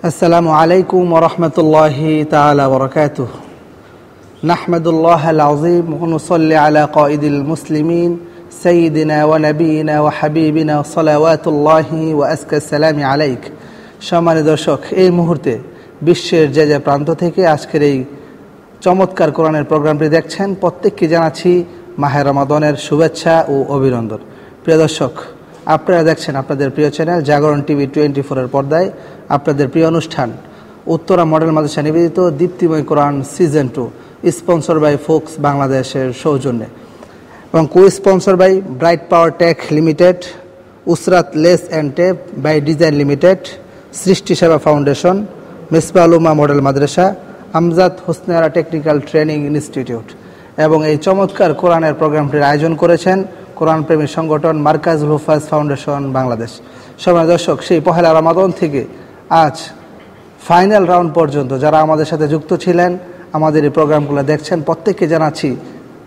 السلام عليكم ورحمة الله تعالى وبركاته. نحمد الله العظيم ونصلي على قائد المسلمين سيدنا ونبينا وحبيبنا صلوات الله وأزكى السلام عليك. সম্মানিত দর্শক, এই মুহূর্তে বিশ্বের যে যে প্রান্ত থেকে আজকের এই চমৎকার কোরআনের প্রোগ্রামটি দেখছেন, প্রত্যেককে জানাচ্ছি মাহে রমাদানের শুভেচ্ছা ও অভিনন্দন। প্রিয় দর্শক, আপনারা দেখছেন আপনাদের প্রিয় চ্যানেল জাগরণ টিভি 24-এর পর্দায় আপনাদের প্রিয় অনুষ্ঠান উত্তরা মডেল মাদ্রাসা নিবেদিত Diptimoy Quran season 2, sponsor by ফোক্স বাংলাদেশের সৌজন্যে এবং co sponsor by bright power tech limited, Usrat lace and tape by design limited, Srishti Seba foundation, Misbah Ummah model Madrasa, Amjad Hosnera technical training institute এবং এই চমৎকার কোরআনের প্রোগ্রামটির আয়োজন করেছেন কোরআন প্রেমী সংগঠন মার্কাজুল হুফাজ ফাউন্ডেশন বাংলাদেশ। সম্মানিত দর্শক, সেই পহেলা রমাদান থেকে আজ ফাইনাল রাউন্ড পর্যন্ত যারা আমাদের সাথে যুক্ত ছিলেন, আমাদের এই প্রোগ্রামগুলো দেখছেন, প্রত্যেককে জানাচ্ছি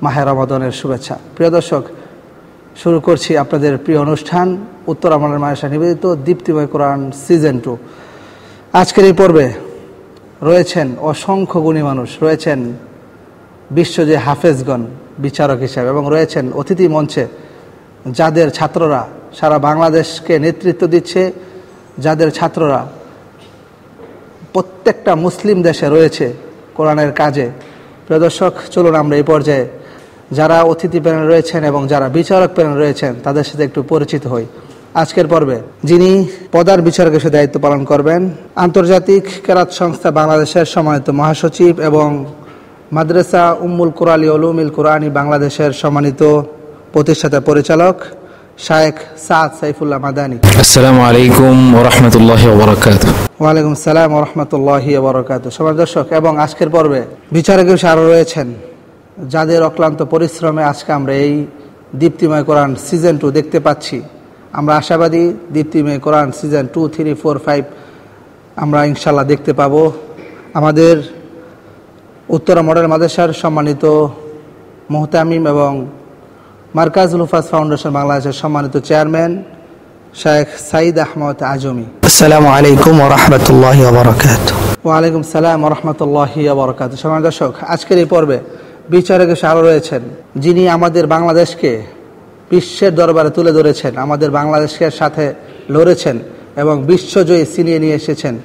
মাহে রমাদানের শুভেচ্ছা। প্রিয় দর্শক, শুরু করছি আপনাদের প্রিয় অনুষ্ঠান উত্তরা মডেল মাদ্রাসা নিবেদিত দীপ্তিময় কোরআন সিজন 2। আজকের এই পর্বে রয়েছেন অসংখ্য গুণী মানুষ, রয়েছেন বিশ্বজয়ী হাফেজগণ বিচারক হিসাবে এবং রয়েছেন অতিথি মঞ্চে যাদের ছাত্ররা সারা বাংলাদেশকে নেতৃত্ব দিচ্ছে, যাদের ছাত্ররা প্রত্যেকটা মুসলিম দেশে রয়েছে কোরআনের কাজে। প্রিয় দর্শক, চলুন আমরা এই পর্যায়ে যারা অতিথি প্যানেল রয়েছেন এবং যারা বিচারক প্যানেল রয়েছেন তাদের সাথে একটু পরিচিত হই। আজকের পর্বে যিনি প্রধান বিচারক হিসেবে দায়িত্ব পালন করবেন, আন্তর্জাতিক কেরাত সংস্থা বাংলাদেশের সম্মানিত মহাসচিব এবং মাদ্রাসা উম্মুল কুরআন উলুমিল কুরআনি বাংলাদেশের সম্মানিত প্রতিষ্ঠাতা পরিচালক শায়েখ সাদ সাইফুল্লাহ মাদানী। আসসালামু আলাইকুম ওয়া রাহমাতুল্লাহি ওয়া বারাকাতুহু। ওয়া আলাইকুম আসসালাম ওয়া রাহমাতুল্লাহি ওয়া বারাকাতুহু। সম্মানিত দর্শক, এবং আজকের পর্বে বিচারক হিসেবে আরও রয়েছেন যাদের অক্লান্ত পরিশ্রমে আজকে আমরা এই দীপ্তিময় কোরআন সিজন 2 দেখতে পাচ্ছি। আমরা আশাবাদী দীপ্তিময় কোরআন সিজন 2, 3, 4, 5 আমরা ইনশাআল্লাহ দেখতে পাবো। আমাদের উত্তরা মডেল মাদ্রাসার সম্মানিত মুহতামিম এবং মার্কাজুল হুফাজ ফাউন্ডেশন বাংলাদেশের সম্মানিত চেয়ারম্যান শায়েখ সাইদ আহমদ আজমি। আসসালামু আলাইকুম ওয়া রাহমাতুল্লাহি ওয়া বারাকাতুহু। ওয়া আলাইকুম আসসালাম ওয়া রাহমাতুল্লাহি ওয়া বারাকাতুহু। সম্মানিত দর্শক, আজকের এই পর্বে বিচারক হিসেবে আরও রয়েছেন যিনি আমাদের বাংলাদেশকে বিশ্বের দরবারে তুলে ধরেছেন, আমাদের বাংলাদেশকে সাথে লড়েছেন এবং বিশ্বজয়ী ছিনিয়ে নিয়ে এসেছেন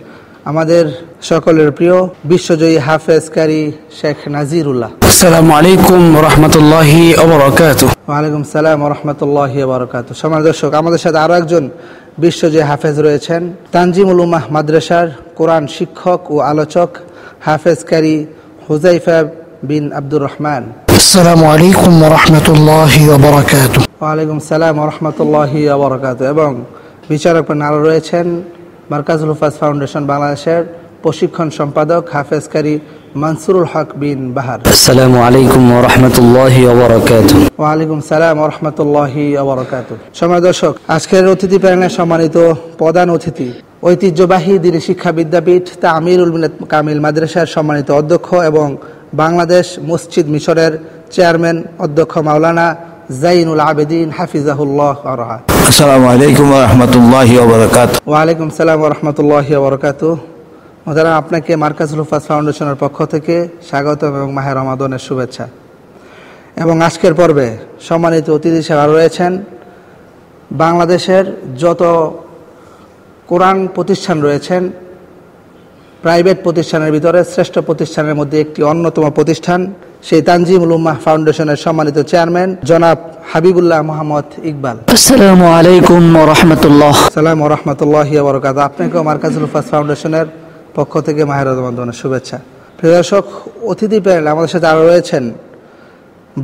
আমাদের সকলের প্রিয় বিশ্বজয়ী হাফেজ কারি শেখ নাজিরুল্লাহ। আসসালামু আলাইকুম ওয়া রাহমাতুল্লাহি ওয়া বারাকাতুহু। ওয়া আলাইকুম আসসালাম ওয়া রাহমাতুল্লাহি ওয়া বারাকাতুহু। সম্মানিত দর্শক, আমাদের সাথে আরও একজন বিশ্বজয়ী হাফেজ রয়েছেন, তানজিমুল উম্মাহ মাদ্রাসার কোরআন শিক্ষক ও আলোচক হাফেজ কারি হুযাইফা বিন আব্দুর রহমান। আসসালামু আলাইকুম ওয়া রাহমাতুল্লাহি ওয়া বারাকাতুহু। ওয়া আলাইকুম আসসালাম ওয়া রাহমাতুল্লাহি ওয়া বারাকাতুহু। এবং বিচারক প্যানেলে আরও রয়েছেন মার্কাজুল হুফাজ ফাউন্ডেশন বাংলাদেশের প্রশিক্ষণ সম্পাদক হাফেজ কারি মানসুরুল হক বিন বাহার। আসসালামু আলাইকুম ওয়া রাহমাতুল্লাহি ওয়া বারাকাতুহু। ওয়া আলাইকুম আসসালাম ওয়া রাহমাতুল্লাহি ওয়া বারাকাতুহু। সম্মানিত দর্শক, আজকের অতিথি প্যানেলের সম্মানিত প্রধান অতিথি ঐতিহ্যবাহী দ্বীনি শিক্ষা বিদ্যাপীঠ তামিরুল মিল্লাত কামিল মাদ্রাসার সম্মানিত অধ্যক্ষ এবং বাংলাদেশ মসজিদ মিশরের চেয়ারম্যান অধ্যক্ষ মাওলানা জাইনুল আবেদিন হাফিজাহুল্লাহ ওয়া রাহা। আসসালামু আলাইকুম ওয়া রাহমাতুল্লাহি ওয়া বারাকাতুহু। ওয়া আলাইকুম আসসালাম ওয়া রাহমাতুল্লাহি ওয়া বারাকাতুহু। মোহতারাম, আপনাকে মার্কাজুল হুফাজ ফাউন্ডেশনের পক্ষ থেকে স্বাগত এবং মাহে রমাদানের শুভেচ্ছা। এবং আজকের পর্বে সম্মানিত অতিথি হিসেবে রয়েছেন বাংলাদেশের যত কোরআন প্রতিষ্ঠান রয়েছেন, প্রাইভেট প্রতিষ্ঠানের ভিতরে শ্রেষ্ঠ প্রতিষ্ঠানের মধ্যে একটি অন্যতম প্রতিষ্ঠান সেই তানজিমুল উম্মাহ ফাউন্ডেশনের সম্মানিত চেয়ারম্যান জনাব হাবিবুল্লাহ মোহাম্মদ ইকবাল। আসসালামু আলাইকুম ওয়া রাহমাতুল্লাহ। আসসালামু ওয়া রাহমাতুল্লাহি ওয়া বারাকাতুহু। আপনাকেও মার্কাজুল হুফাজ ফাউন্ডেশনের পক্ষ থেকে মাহে রমাদানের শুভেচ্ছা। প্রিয় দর্শক, অতিথি প্যানেলে আমাদের সাথে আরও রয়েছেন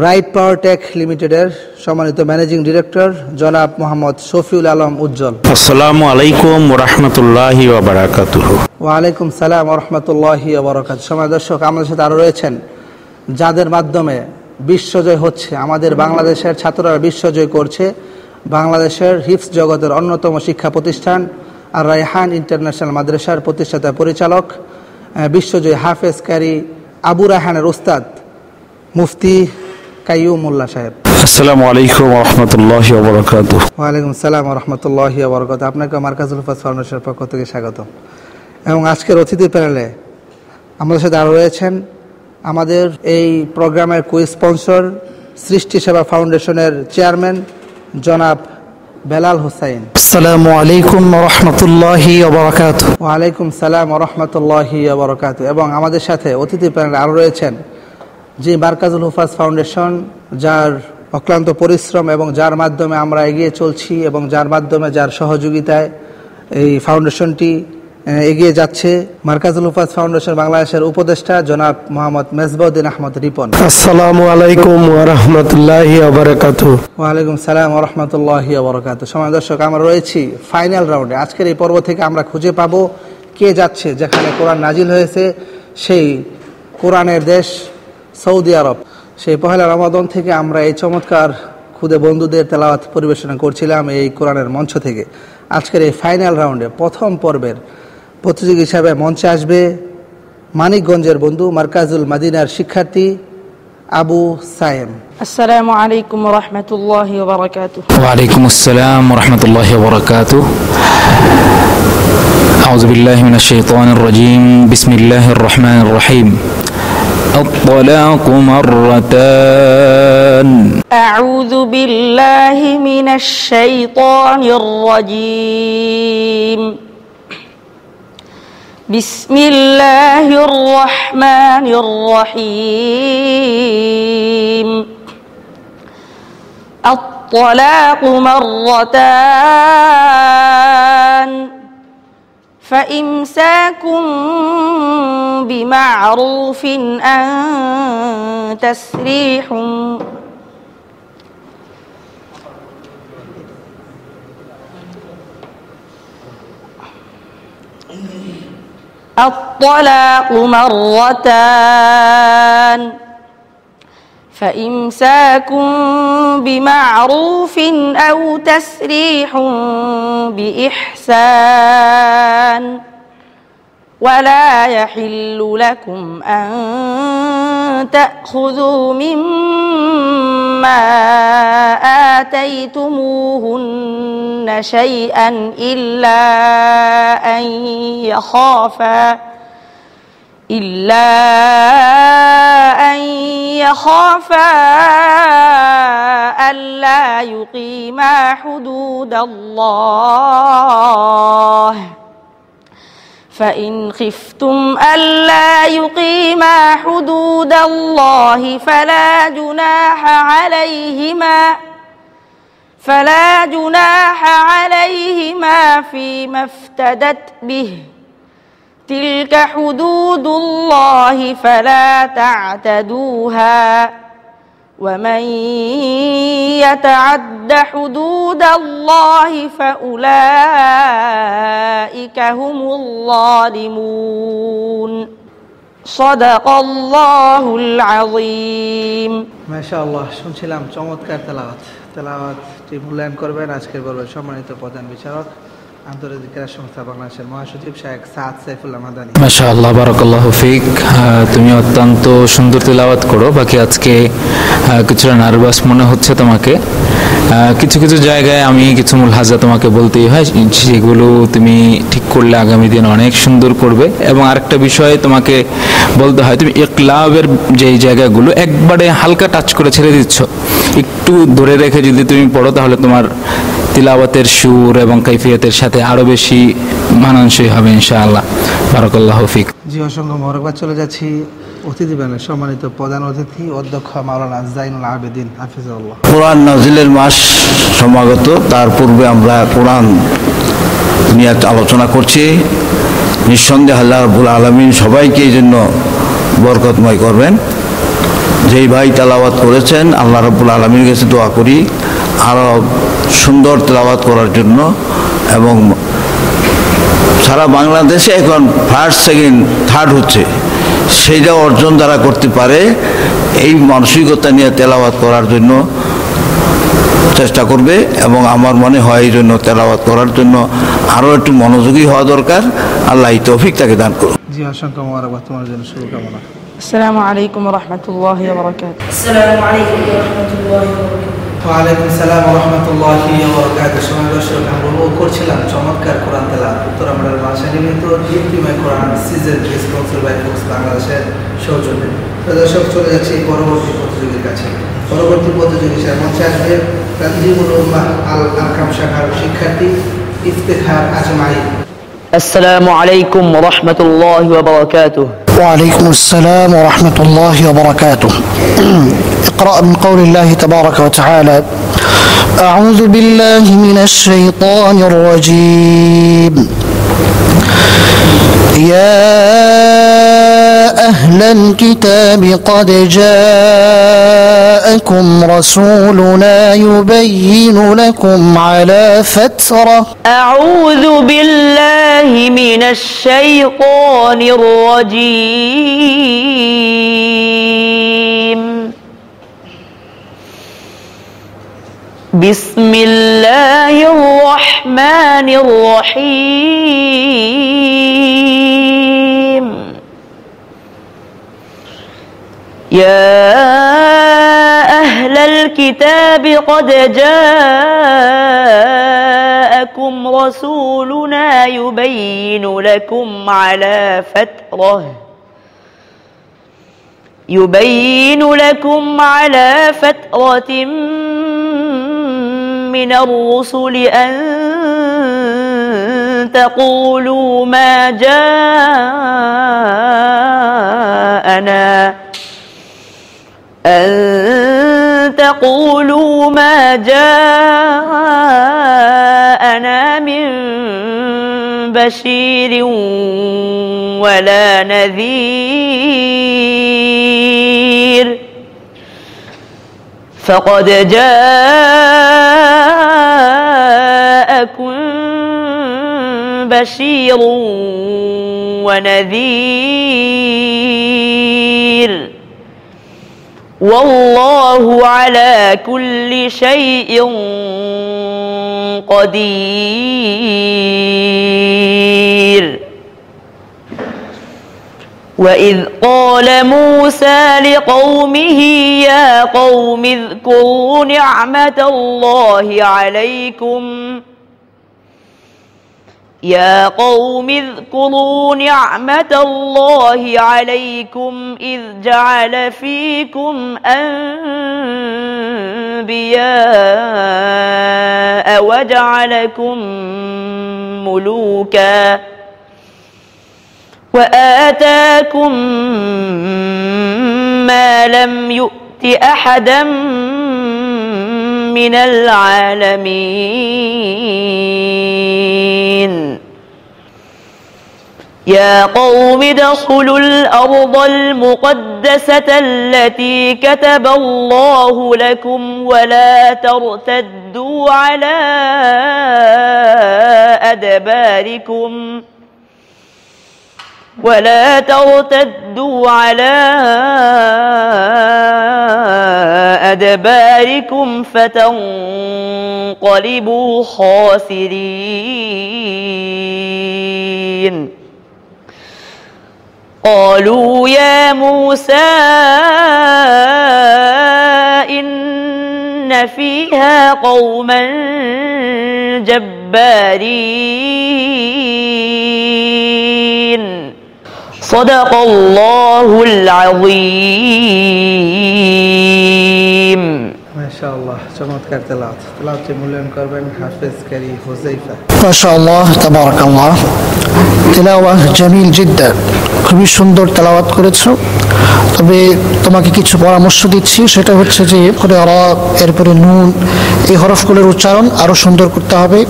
ব্রাইট পাওয়ার টেক লিমিটেডের সম্মানিত ম্যানেজিং ডিরেক্টর জনাব মোহাম্মদ শফিউল আলম উজ্জ্বল। আসসালামু আলাইকুম ওয়া রাহমাতুল্লাহি ওয়া বারাকাতুহু। ওয়া আলাইকুম সালাম ওয়া রাহমাতুল্লাহি ওয়া বারাকাতুহু। সম্মানিত দর্শক, আমাদের সাথে আরও রয়েছেন যাদের মাধ্যমে বিশ্বজয় হচ্ছে, আমাদের বাংলাদেশের ছাত্ররা বিশ্বজয় করছে, বাংলাদেশের হিফজ জগতের অন্যতম শিক্ষা প্রতিষ্ঠান আর রায়হান ইন্টারন্যাশনাল মাদ্রাসার প্রতিষ্ঠাতা পরিচালক বিশ্বজয়ী হাফেজ কারি আবু রায়হানের উস্তাদ মুফতি কাইয়ুমুল্লাহ সাহেব। আসসালামু আলাইকুম ওয়া রাহমাতুল্লাহি ওয়া বারাকাতুহু। ওয়া আলাইকুম আসসালাম ওয়া রাহমাতুল্লাহি ওয়া বারাকাতুহু। আপনাকে মার্কাজুল হুফাজ ফাউন্ডেশনের পক্ষ থেকে স্বাগত। এবং আজকের অতিথি প্যানেলে আমাদের সাথে আরও রয়েছেন আমাদের এই প্রোগ্রামের কো-স্পন্সর সৃষ্টি সেবা ফাউন্ডেশনের চেয়ারম্যান জনাব বেলাল হোসাইন। আসসালামু আলাইকুম ওয়া রাহমাতুল্লাহি ওয়া বারাকাতুহু। ওয়ালাইকুম সালাম ওয়া রাহমাতুল্লাহি ওয়া বারাকাতুহু। এবং আমাদের সাথে অতিথি প্যানেলে আরও রয়েছেন যে মার্কাজুল হুফাজ ফাউন্ডেশন, যার অক্লান্ত পরিশ্রম এবং যার মাধ্যমে আমরা এগিয়ে চলছি এবং যার মাধ্যমে যার সহযোগিতায় এই ফাউন্ডেশনটি এগিয়ে যাচ্ছে, মার্কাজুল হুফাজ ফাউন্ডেশন বাংলাদেশের উপদেষ্টা জনাব মোহাম্মদ মেজবাউদ্দিন আহমদ রিপন। আসসালামু আলাইকুম ওয়া রাহমাতুল্লাহি ওয়া বারাকাতুহু। ওয়ালাইকুম সালাম ওয়া রাহমাতুল্লাহি ওয়া বারাকাতুহু। সম্মানিত দর্শক, আমরা রয়েছি ফাইনাল রাউন্ডে। আজকের এই পর্ব থেকে আমরা খুঁজে পাবো কে যাচ্ছে যেখানে কোরআন নাজিল হয়েছে, সেই কোরআনের দেশ সৌদি আরব। সেই পহেলা রমাদান থেকে আমরা এই চমৎকার খুদে বন্ধুদের তেলাওয়াত পরিবেশনা করছিলাম এই কোরআনের মঞ্চ থেকে। আজকের এই ফাইনাল রাউন্ডে প্রথম পর্বের প্রতিযোগী হিসাবে মঞ্চে আসবে মানিকগঞ্জের বন্ধু, মার্কাজুল মাদিনার শিক্ষার্থী আবু সায়েম। আসসালামু আলাইকুম ওয়া রাহমাতুল্লাহি ওয়া বারাকাতুহু। ওয়া আলাইকুম আসসালাম ওয়া রাহমাতুল্লাহি ওয়া বারাকাতুহু। আউযু বিল্লাহি মিনাশ শাইতানির রাজীম। বিসমিল্লাহির রহমানির রহিম। আত-তালাকু মাররাতান। আউযু বিল্লাহি মিনাশ শাইতানির রাজীম। বিসমিল্লাহির রহমানির রহিম। আত-তালাকু মাররাতান। فإمساكم بمعروف أو تسريح الطلاق مرتان فإمساكم بمعروف أو تسريح بإحسان ولا يحل لكم أن تأخذوا مما آتيتموهن شيئا إلا أن يخافا ألا يقيما حدود الله فإن خفتم ألا يقيما حدود الله فلا جناح عليهما فيما افتدت به تلك حدود الله فلا تعتدوها ومن يتعد حدود الله فأولئك هم الظالمون صدق الله العظيم। মাশাআল্লাহ, শুনছিলাম চমৎকার তেলাওয়াতটি মূল্যায়ন করবেন আজকের পর্বে সম্মানিত প্রধান বিচারক, আন্তর্জাতিক ক্রীড়া সংস্থা বাংলাদেশের মহাসচিব শায়েখ সাদ সাইফুল্লাহ মাদানী। মাশাআল্লাহ, বারাকাল্লাহু ফিক। তুমি অত্যন্ত সুন্দর তেলাওয়াত করো। বাকি আজকে কিছুটা নার্ভাস মনে হচ্ছে তোমাকে। কিছু কিছু জায়গায় আমি কিছু মুলহাজা তোমাকে বলতেই হয়, যেগুলো তুমি ঠিক করলে আগামী দিন অনেক সুন্দর করবে। এবং আরেকটা বিষয় তোমাকে বলতে হয়, তুমি ইকলাবের যেই জায়গাগুলো একবারে হালকা টাচ করে ছেড়ে দিচ্ছ, একটু ধরে রেখে যদি তুমি পড়ো তাহলে তোমার তিলাওয়াতের সুর এবং কাইফিয়তের সাথে আরো বেশি মানানসই হবে ইনশাআল্লাহ। বারাকাল্লাহু ফিক। জি, অসংখ্য মোবারকবাদ। চলে যাচ্ছি অতিথি প্যানেল সম্মানিত প্রধান অতিথি অধ্যক্ষ মাওলানা জাইনুল আবেদিন হাফিজাহুল্লাহ। কোরআন নাজিলের মাস সমাগত, তার পূর্বে আমরা কোরআন নিয়ে আলোচনা করছি। নিঃসন্দেহে আল্লাহ রাব্বুল আলামিন সবাইকে এই জন্য বরকতময় করবেন। যেই ভাই তেলাওয়াত করেছেন, আল্লাহ রাব্বুল আলামিনের কাছে দোয়া করি আরও সুন্দর তেলাওয়াত করার জন্য। এবং সারা বাংলাদেশে এখন ফার্স্ট, সেকেন্ড, থার্ড হচ্ছে, সেইটা অর্জন যারা করতে পারে এই মানসিকতা নিয়ে তেলাওয়াত করার জন্য চেষ্টা করবে। এবং আমার মনে হয় এই জন্য তেলাওয়াত করার জন্য আরও একটু মনোযোগী হওয়া দরকার। আল্লাহ এই তৌফিক তাকে দান করুন। জি, অসংখ্য মোবারকবাদ তোমার জন্য, শুভকামনা। السلام عليكم ورحمة الله وبركاته. السلام عليكم ورحمة الله وبركاته. ওয়ালাইকুম আসসালাম ওয়া রাহমাতুল্লাহি ওয়া বারাকাতুহু। সম্মানিত দর্শক, আমরা উপভোগ করছিলাম চমৎকার কোরআন তেলাওয়াত। উত্তরা মডেল মাদ্রাসা নির্মিত দীপ্তিময় Quran season sponsor by force বাংলাদেশের সৌজন্যে। দর্শক, চলে যাচ্ছে পরবর্তী প্রতিযোগীর কাছে। পরবর্তী প্রতিযোগিতার মঞ্চে আসবে তানজিমুল উম্মাহ আল আরকাম শাখার শিক্ষার্থী ইফতেখার আজমাই। আসসালামু আলাইকুম ওয়া রাহমাতুল্লাহি ওয়া বারাকাতুহু। وعليكم السلام ورحمة الله وبركاته. اقرأ من قول الله تبارك وتعالى: أعوذ بالله من الشيطان الرجيم. يا أهل الكتاب قد جاءكم رسولنا يبين لكم على فترة. أعوذ بالله من الشيطان الرجيم. بسم الله الرحمن الرحيم. يا أهل الكتاب قد جاءكم رسولنا يبين لكم على فترة من الرسل أن تقولوا ما جاءنا من بشير ولا نذير فقد جاءكم بشير ونذير والله على كل شيء قدير. وإذ قال موسى لقومه يا قوم اذكروا نعمة الله عليكم إذ جعل فيكم أنبياء وجعلكم ملوكا وآتاكم ما لم يؤت أحدا من العالمين. يا قوم ادخلوا الأرض المقدسة التي كتب الله لكم ولا ترتدوا على أدباركم فتنقلبوا خاسرين. قالوا يا موسى إن فيها قوما جبارين. صدق الله العظيم. মাশাআল্লাহ, চমৎকার তেলাওয়াত। তেলাওয়াতটি মূল্যায়ন করবেন হাফেজ কারি হুযাইফা। ما شاء الله تبارك الله. তেলাওয়াত জামিল জিদ্দান, খুবই সুন্দর তেলাওয়াত করেছো। তবে তোমাকে কিছু পরামর্শ দিচ্ছি, সেটা হচ্ছে যে এরপরে নুন, এই হরফগুলোর উচ্চারণ আরো সুন্দর করতে হবে।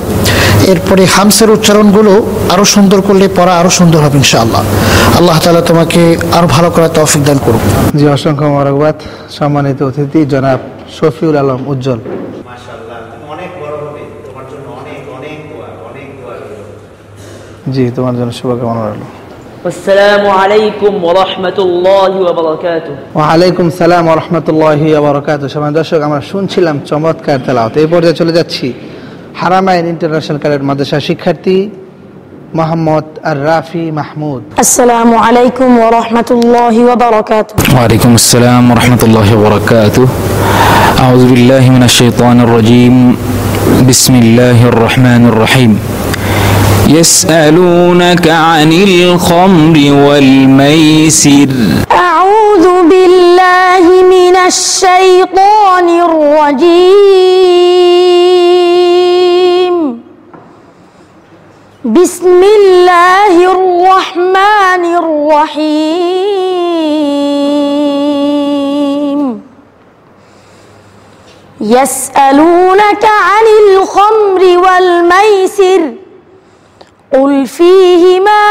এরপরে হামসের উচ্চারণগুলো আরো সুন্দর করলে পড়া আরো সুন্দর হবে ইনশাআল্লাহ। আল্লাহ তাআলা তোমাকে আরো ভালো করার তৌফিক দান করুন। জি, অসংখ্য মোবারকবাদ। সম্মানিত অতিথি জনাব শফিউল আলম উজ্জ্বল। মাশাআল্লাহ, তুমি অনেক বড় হবে, তোমার জন্য অনেক অনেক দোয়া রইল। জি, তোমার জন্য শুভকামনা রইল। আসসালামু আলাইকুম ওয়া রাহমাতুল্লাহি ওয়া বারাকাতুহু। ওয়া আলাইকুম সালাম ওয়া রাহমাতুল্লাহি ওয়া বারাকাতুহু। সম্মানিত দর্শক, আমরা শুনছিলাম চমৎকার তেলাওয়াত। এই পর্যায়ে চলে যাচ্ছি হারামাইন ইন্টারন্যাশনাল ক্যাডেট মাদ্রাসা শিক্ষার্থী মোহাম্মদ আর রাফি মাহমুদ। আসসালামু আলাইকুম ওয়া রাহমাতুল্লাহি ওয়া বারাকাতুহু। ওয়া আলাইকুম আসসালাম ওয়া রাহমাতুল্লাহি ওয়া বারাকাতুহু। আউযু বিল্লাহি মিনাশ শাইতানির রাজীম। বিসমিল্লাহির রহমানির রহিম। ইয়াসআলুনাকা আনিল খামরি ওয়াল মাইসির। আউযু বিল্লাহি মিনাশ শাইতানির রাজীম। বিসমিল্লাহির রহমানির রহিম। ইয়াসআলুনাকা আনিল খামরি ওয়াল মাইসির قل فيهما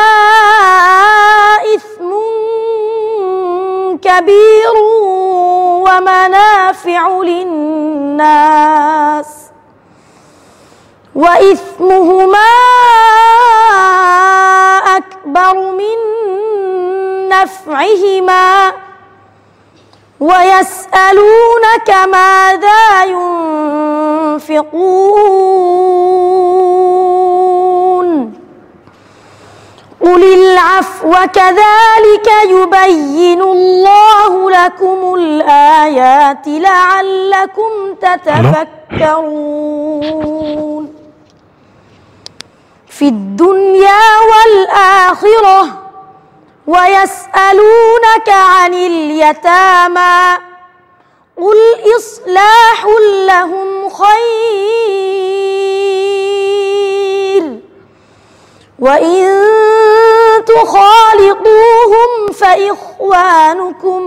إثم كبير ومنافع للناس وإثمهما أكبر من نفعهما ويسألونك ماذا ينفقون قل العفو كذلك يبين الله لكم الآيات لعلكم تتفكرون في الدنيا والآخرة ويسألونك عن اليتامى قل إصلاح لهم خير وإن تخالطوهم فإخوانكم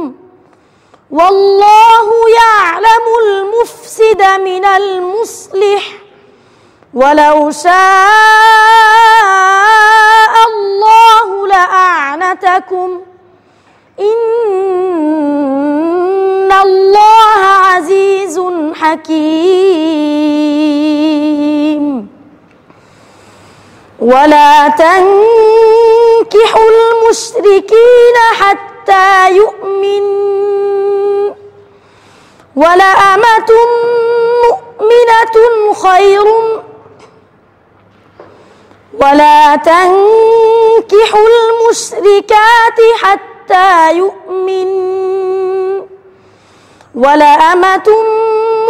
والله يعلم المفسد من المصلح ولو شاء الله لأعنتكم إن الله عزيز حكيم ولا تنكحوا المشركين حتى يؤمنوا ولأمة مؤمنة خير ولا تنكحوا المشركات حتى يؤمنوا ولأمة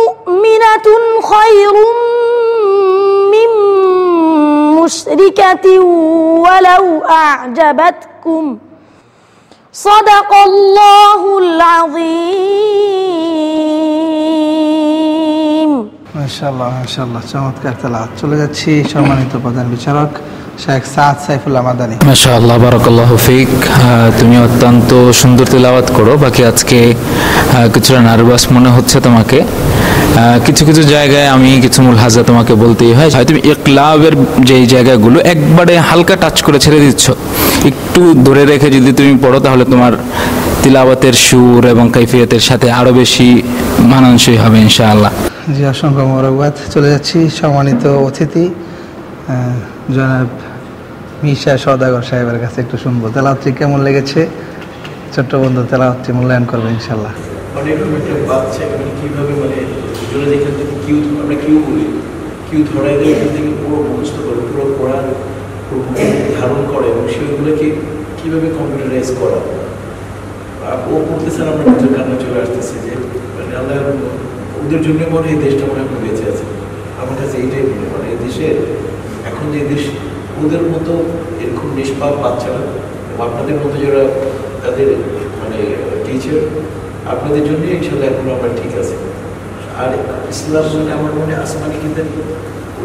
مؤمنة خير من مشركة ولو أعجبتكم صدق الله العظيم মাশাআল্লাহ মাশাআল্লাহ, চমৎকার তেলাওয়াত। চলে যাচ্ছি সম্মানিত প্রধান বিচারক শেখ সাদ সাইফুল্লাহ মাদানী। মাশাআল্লাহ, বারাকাল্লাহু ফিক। তুমি অত্যন্ত সুন্দর তেলাওয়াত করো। বাকি আজকে কিছুটা নার্ভাস মনে হচ্ছে তোমাকে। কিছু কিছু জায়গায় আমি কিছু মুলহাজা তোমাকে বলতেই হয়। হয়তো তুমি ইকলাবের যেই জায়গাগুলো একবারে হালকা টাচ করে ছেড়ে দিচ্ছ, একটু ধরে রেখে যদি তুমি পড়ো তাহলে তোমার তিলাওয়াতের সুর এবং কাইফিয়তের সাথে আরো বেশি মানানসই হবে ইনশাআল্লাহ। জি, অসংখ্য মোবারকবাদ। চলে যাচ্ছি সম্মানিত অতিথি জনাব মিশা সওদাগর সাহেবের কাছে একটু শুনবো তেলাওয়াতটি কেমন লেগেছে। ছোট্ট বন্ধু তেলাওয়াতটি মূল্যায়ন করবে ইনশাআল্লাহ। মানে এরকম একটা বাচ্চা মানে কীভাবে মানে জোরে যেখান থেকে কিউ আমরা কিউ বলি, কিউ ধরাই দেয় এখান থেকে পুরো মুখস্থ করে পুরো পড়ার ধারণ করে এবং সেগুলোকে কীভাবে কম্পিউটারাইজ করা। ও পড়তেছেন, আমরা নিজের কান্না চলে আসতেছি যে মানে আল্লাহ ওদের জন্য মনে এই দেশটা মনে হয় বেঁচে আছে। আমার কাছে এইটাই মনে মানে এই দেশে এখন যে দেশ ওদের মতো এরকম নিষ্পাপ বাচ্চারা এবং আপনাদের মতো যারা তাদের মানে টিচার, আপনাদের জন্য ইনশাল্লাহ এখন আমরা ঠিক আছে। আর ইসলাম মানে আমার মনে আসমানি কিতাব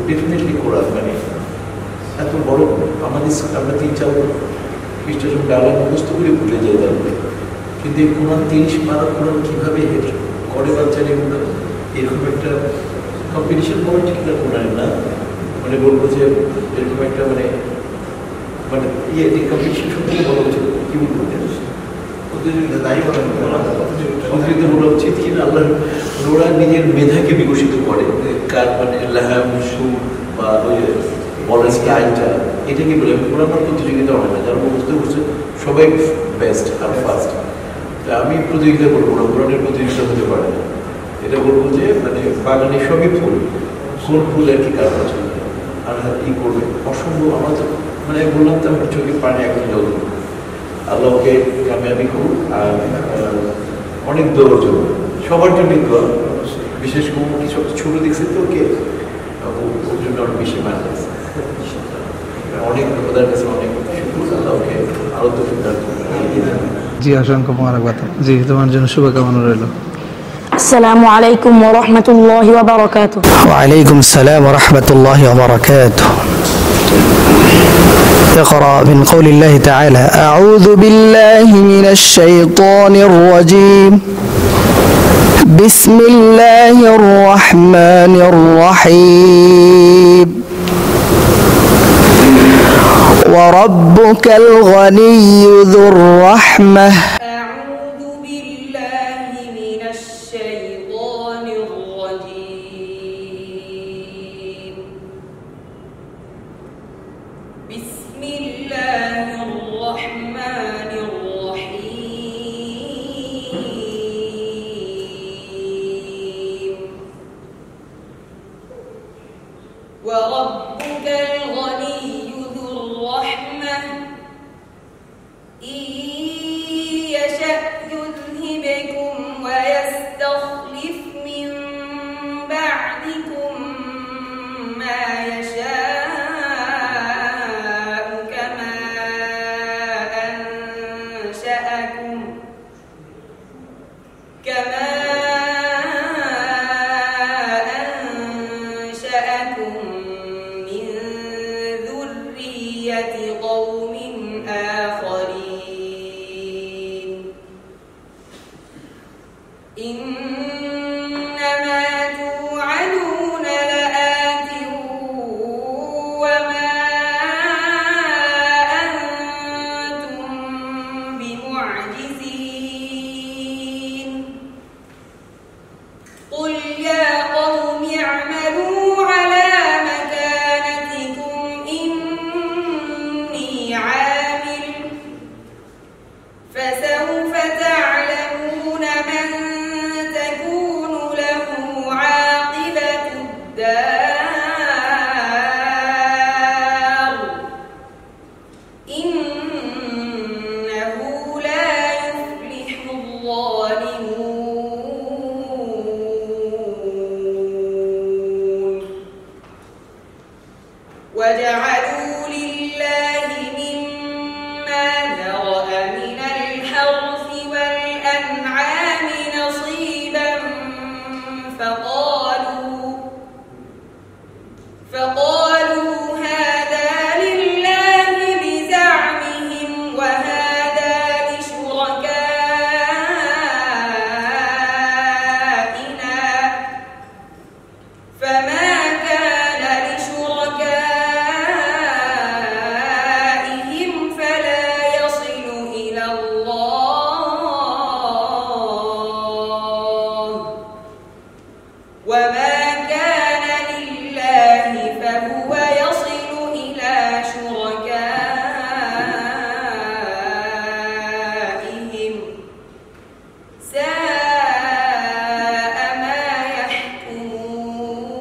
ডেফিনেটলি কোরআন মানে এত বড় আমাদের আমরা 3-4 খ্রিস্টান ডালা মুখস্থ করে ভুলে যাই তারপরে, কিন্তু এই কোরআন 30 পারা কোরআন কীভাবে করে বাচ্চারা এগুলো এরকম একটা কম্পিটিশন বলা ঠিক না কোরআন না, মানে বলবো যে এরকম একটা মানে মানে ইয়ে কম্পিটিশন সত্যি বলা উচিত। কী বলবো প্রতিযোগিতা তাই প্রতিযোগিতা বলা উচিত কিনা আল্লাহ ওরা নিজের মেধাকে বিকশিত করে কার মানে লাহাম সুর বা ওই বলার স্টাইলটা এটাকে বলে কোরআন প্রতিযোগিতা হয় না, যারা বুঝতে বুঝতে সবাই বেস্ট আর ফার্স্ট। তা আমি প্রতিযোগিতা করবো না, কোরআনের প্রতিযোগিতা হতে পারে না। এটা বলবো যে মানে বাগানে সবই ফুল, কোন ফুল আর কি কাজ আছে আর ই করবে অসম্ভব। আমার মানে বললাম তো আমার চোখে পানি এখন জ্বলল। আল্লাহকে কামিয়াবি করুন আর অনেক দোয়ার জন্য, সবার জন্যই দোয়া, বিশেষ করে কিছু ছোট দেখছে তো ওকে ওর জন্য অনেক বেশি মায়া লাগছে। অনেক ওদের কাছে অনেক শুকর, আল্লাহকে আরো তো জি অসংখ্য মোবারকবাদ। জি তোমার জন্য শুভকামনা রইল। السلام عليكم ورحمة الله وبركاته. وعليكم السلام ورحمة الله وبركاته. اقرأ من قول الله تعالى: أعوذ بالله من الشيطان الرجيم. بسم الله الرحمن الرحيم. وربك الغني ذو الرحمة. بسم الله الرحمن الرحيم. وربك الغني ذو الرحمة إن يشأ يذهبكم ويستخلف من بعدكم ما يشاء كما أنشأكم من ذرية قوم آخرين. إنما توعدون لآت وما أنتم بمعجزين. قل يا قوم اعملوا على مكانتكم إني عامل فسوف تعلمون من تكون له عاقبة الدار إنه لا يفلح الظالمون. وجعلوا لله مما ذرأ من الحرث والأنعام نصيبا فقالوا هذا لله بزعمهم وهذا لشركائنا فما كان لشركائهم فلا يصل إلى الله وما كان لله فهو يصل إلى شركائهم ساء ما يحكمون.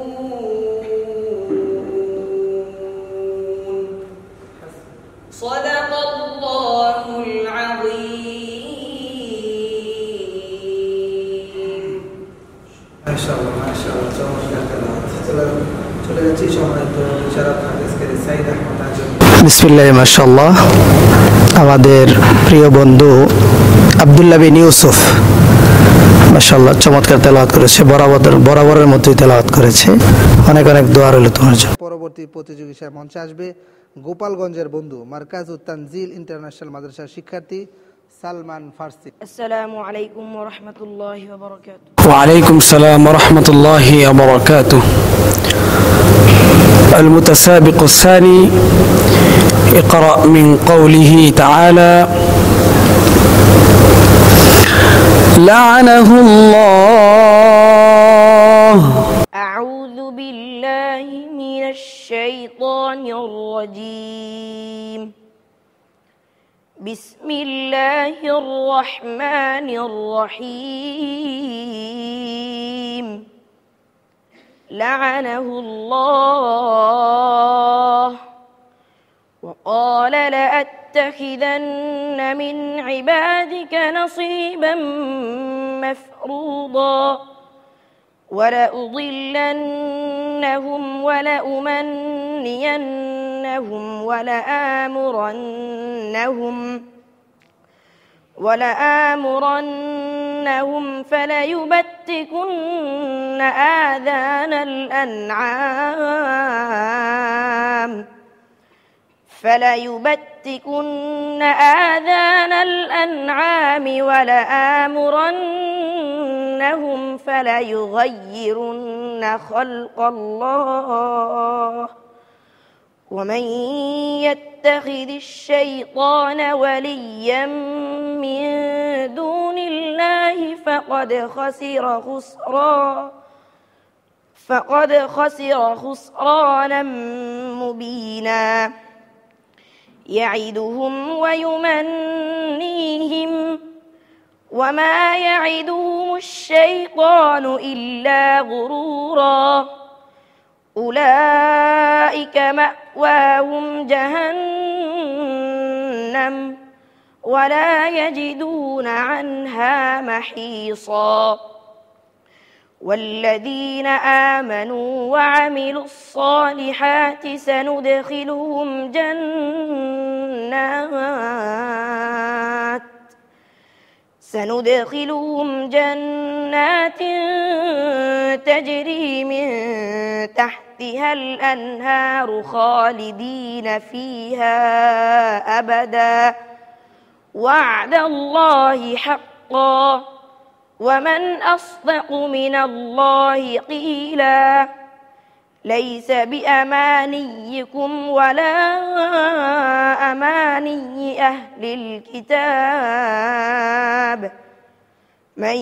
صدق الله العظيم. মাশাআল্লাহ মাশাআল্লাহ চমৎকার তেলাওয়াত। চলে যাচ্ছি সম্মানিত ইশারাত হাদিসকারী সাইদ আহমদ আজম। বিসমিল্লাহ মাশাআল্লাহ। আমাদের প্রিয় বন্ধু আব্দুল্লাহ বিন ইউসুফ মাশাআল্লাহ চমৎকার তেলাওয়াত করেছে, বরাবরের মতোই তেলাওয়াত করেছে। অনেক অনেক দোয়া রইল তোমার জন্য। পরবর্তী প্রতিযোগিতায় মঞ্চে আসবে গোপালগঞ্জের বন্ধু মার্কাজুত তানজিল ইন্টারন্যাশনাল মাদ্রাসার শিক্ষার্থী সালমান ফার্সি। আসসালামু আলাইকুম ওয়া রাহমাতুল্লাহি ওয়া বারাকাতুহু। وعليكم السلام ورحمة الله وبركاته. المتسابق الثاني اقرأ من قوله تعالى: لعنه الله. أعوذ بالله من الشيطان الرجيم. بسم الله الرحمن الرحيم. لعنه الله قال لأتخذن من عبادك نصيبا مفروضا ولأضلنهم ولأمنينهم ولآمرنهم فليبتكن آذان الأنعام ولآمرنهم فليغيرن خلق الله ومن يتخذ الشيطان وليا من دون الله فقد خسر خسرانا مبينا يعدهم ويمنيهم وما يعدهم الشيطان إلا غرورا أولئك مأواهم جهنم ولا يجدون عنها محيصا والذين آمنوا وعملوا الصالحات سندخلهم جنات تجري من تحتها الأنهار خالدين فيها أبدا وعد الله حقا ومن أصدق من الله قيلا ليس بأمانيكم ولا أماني أهل الكتاب من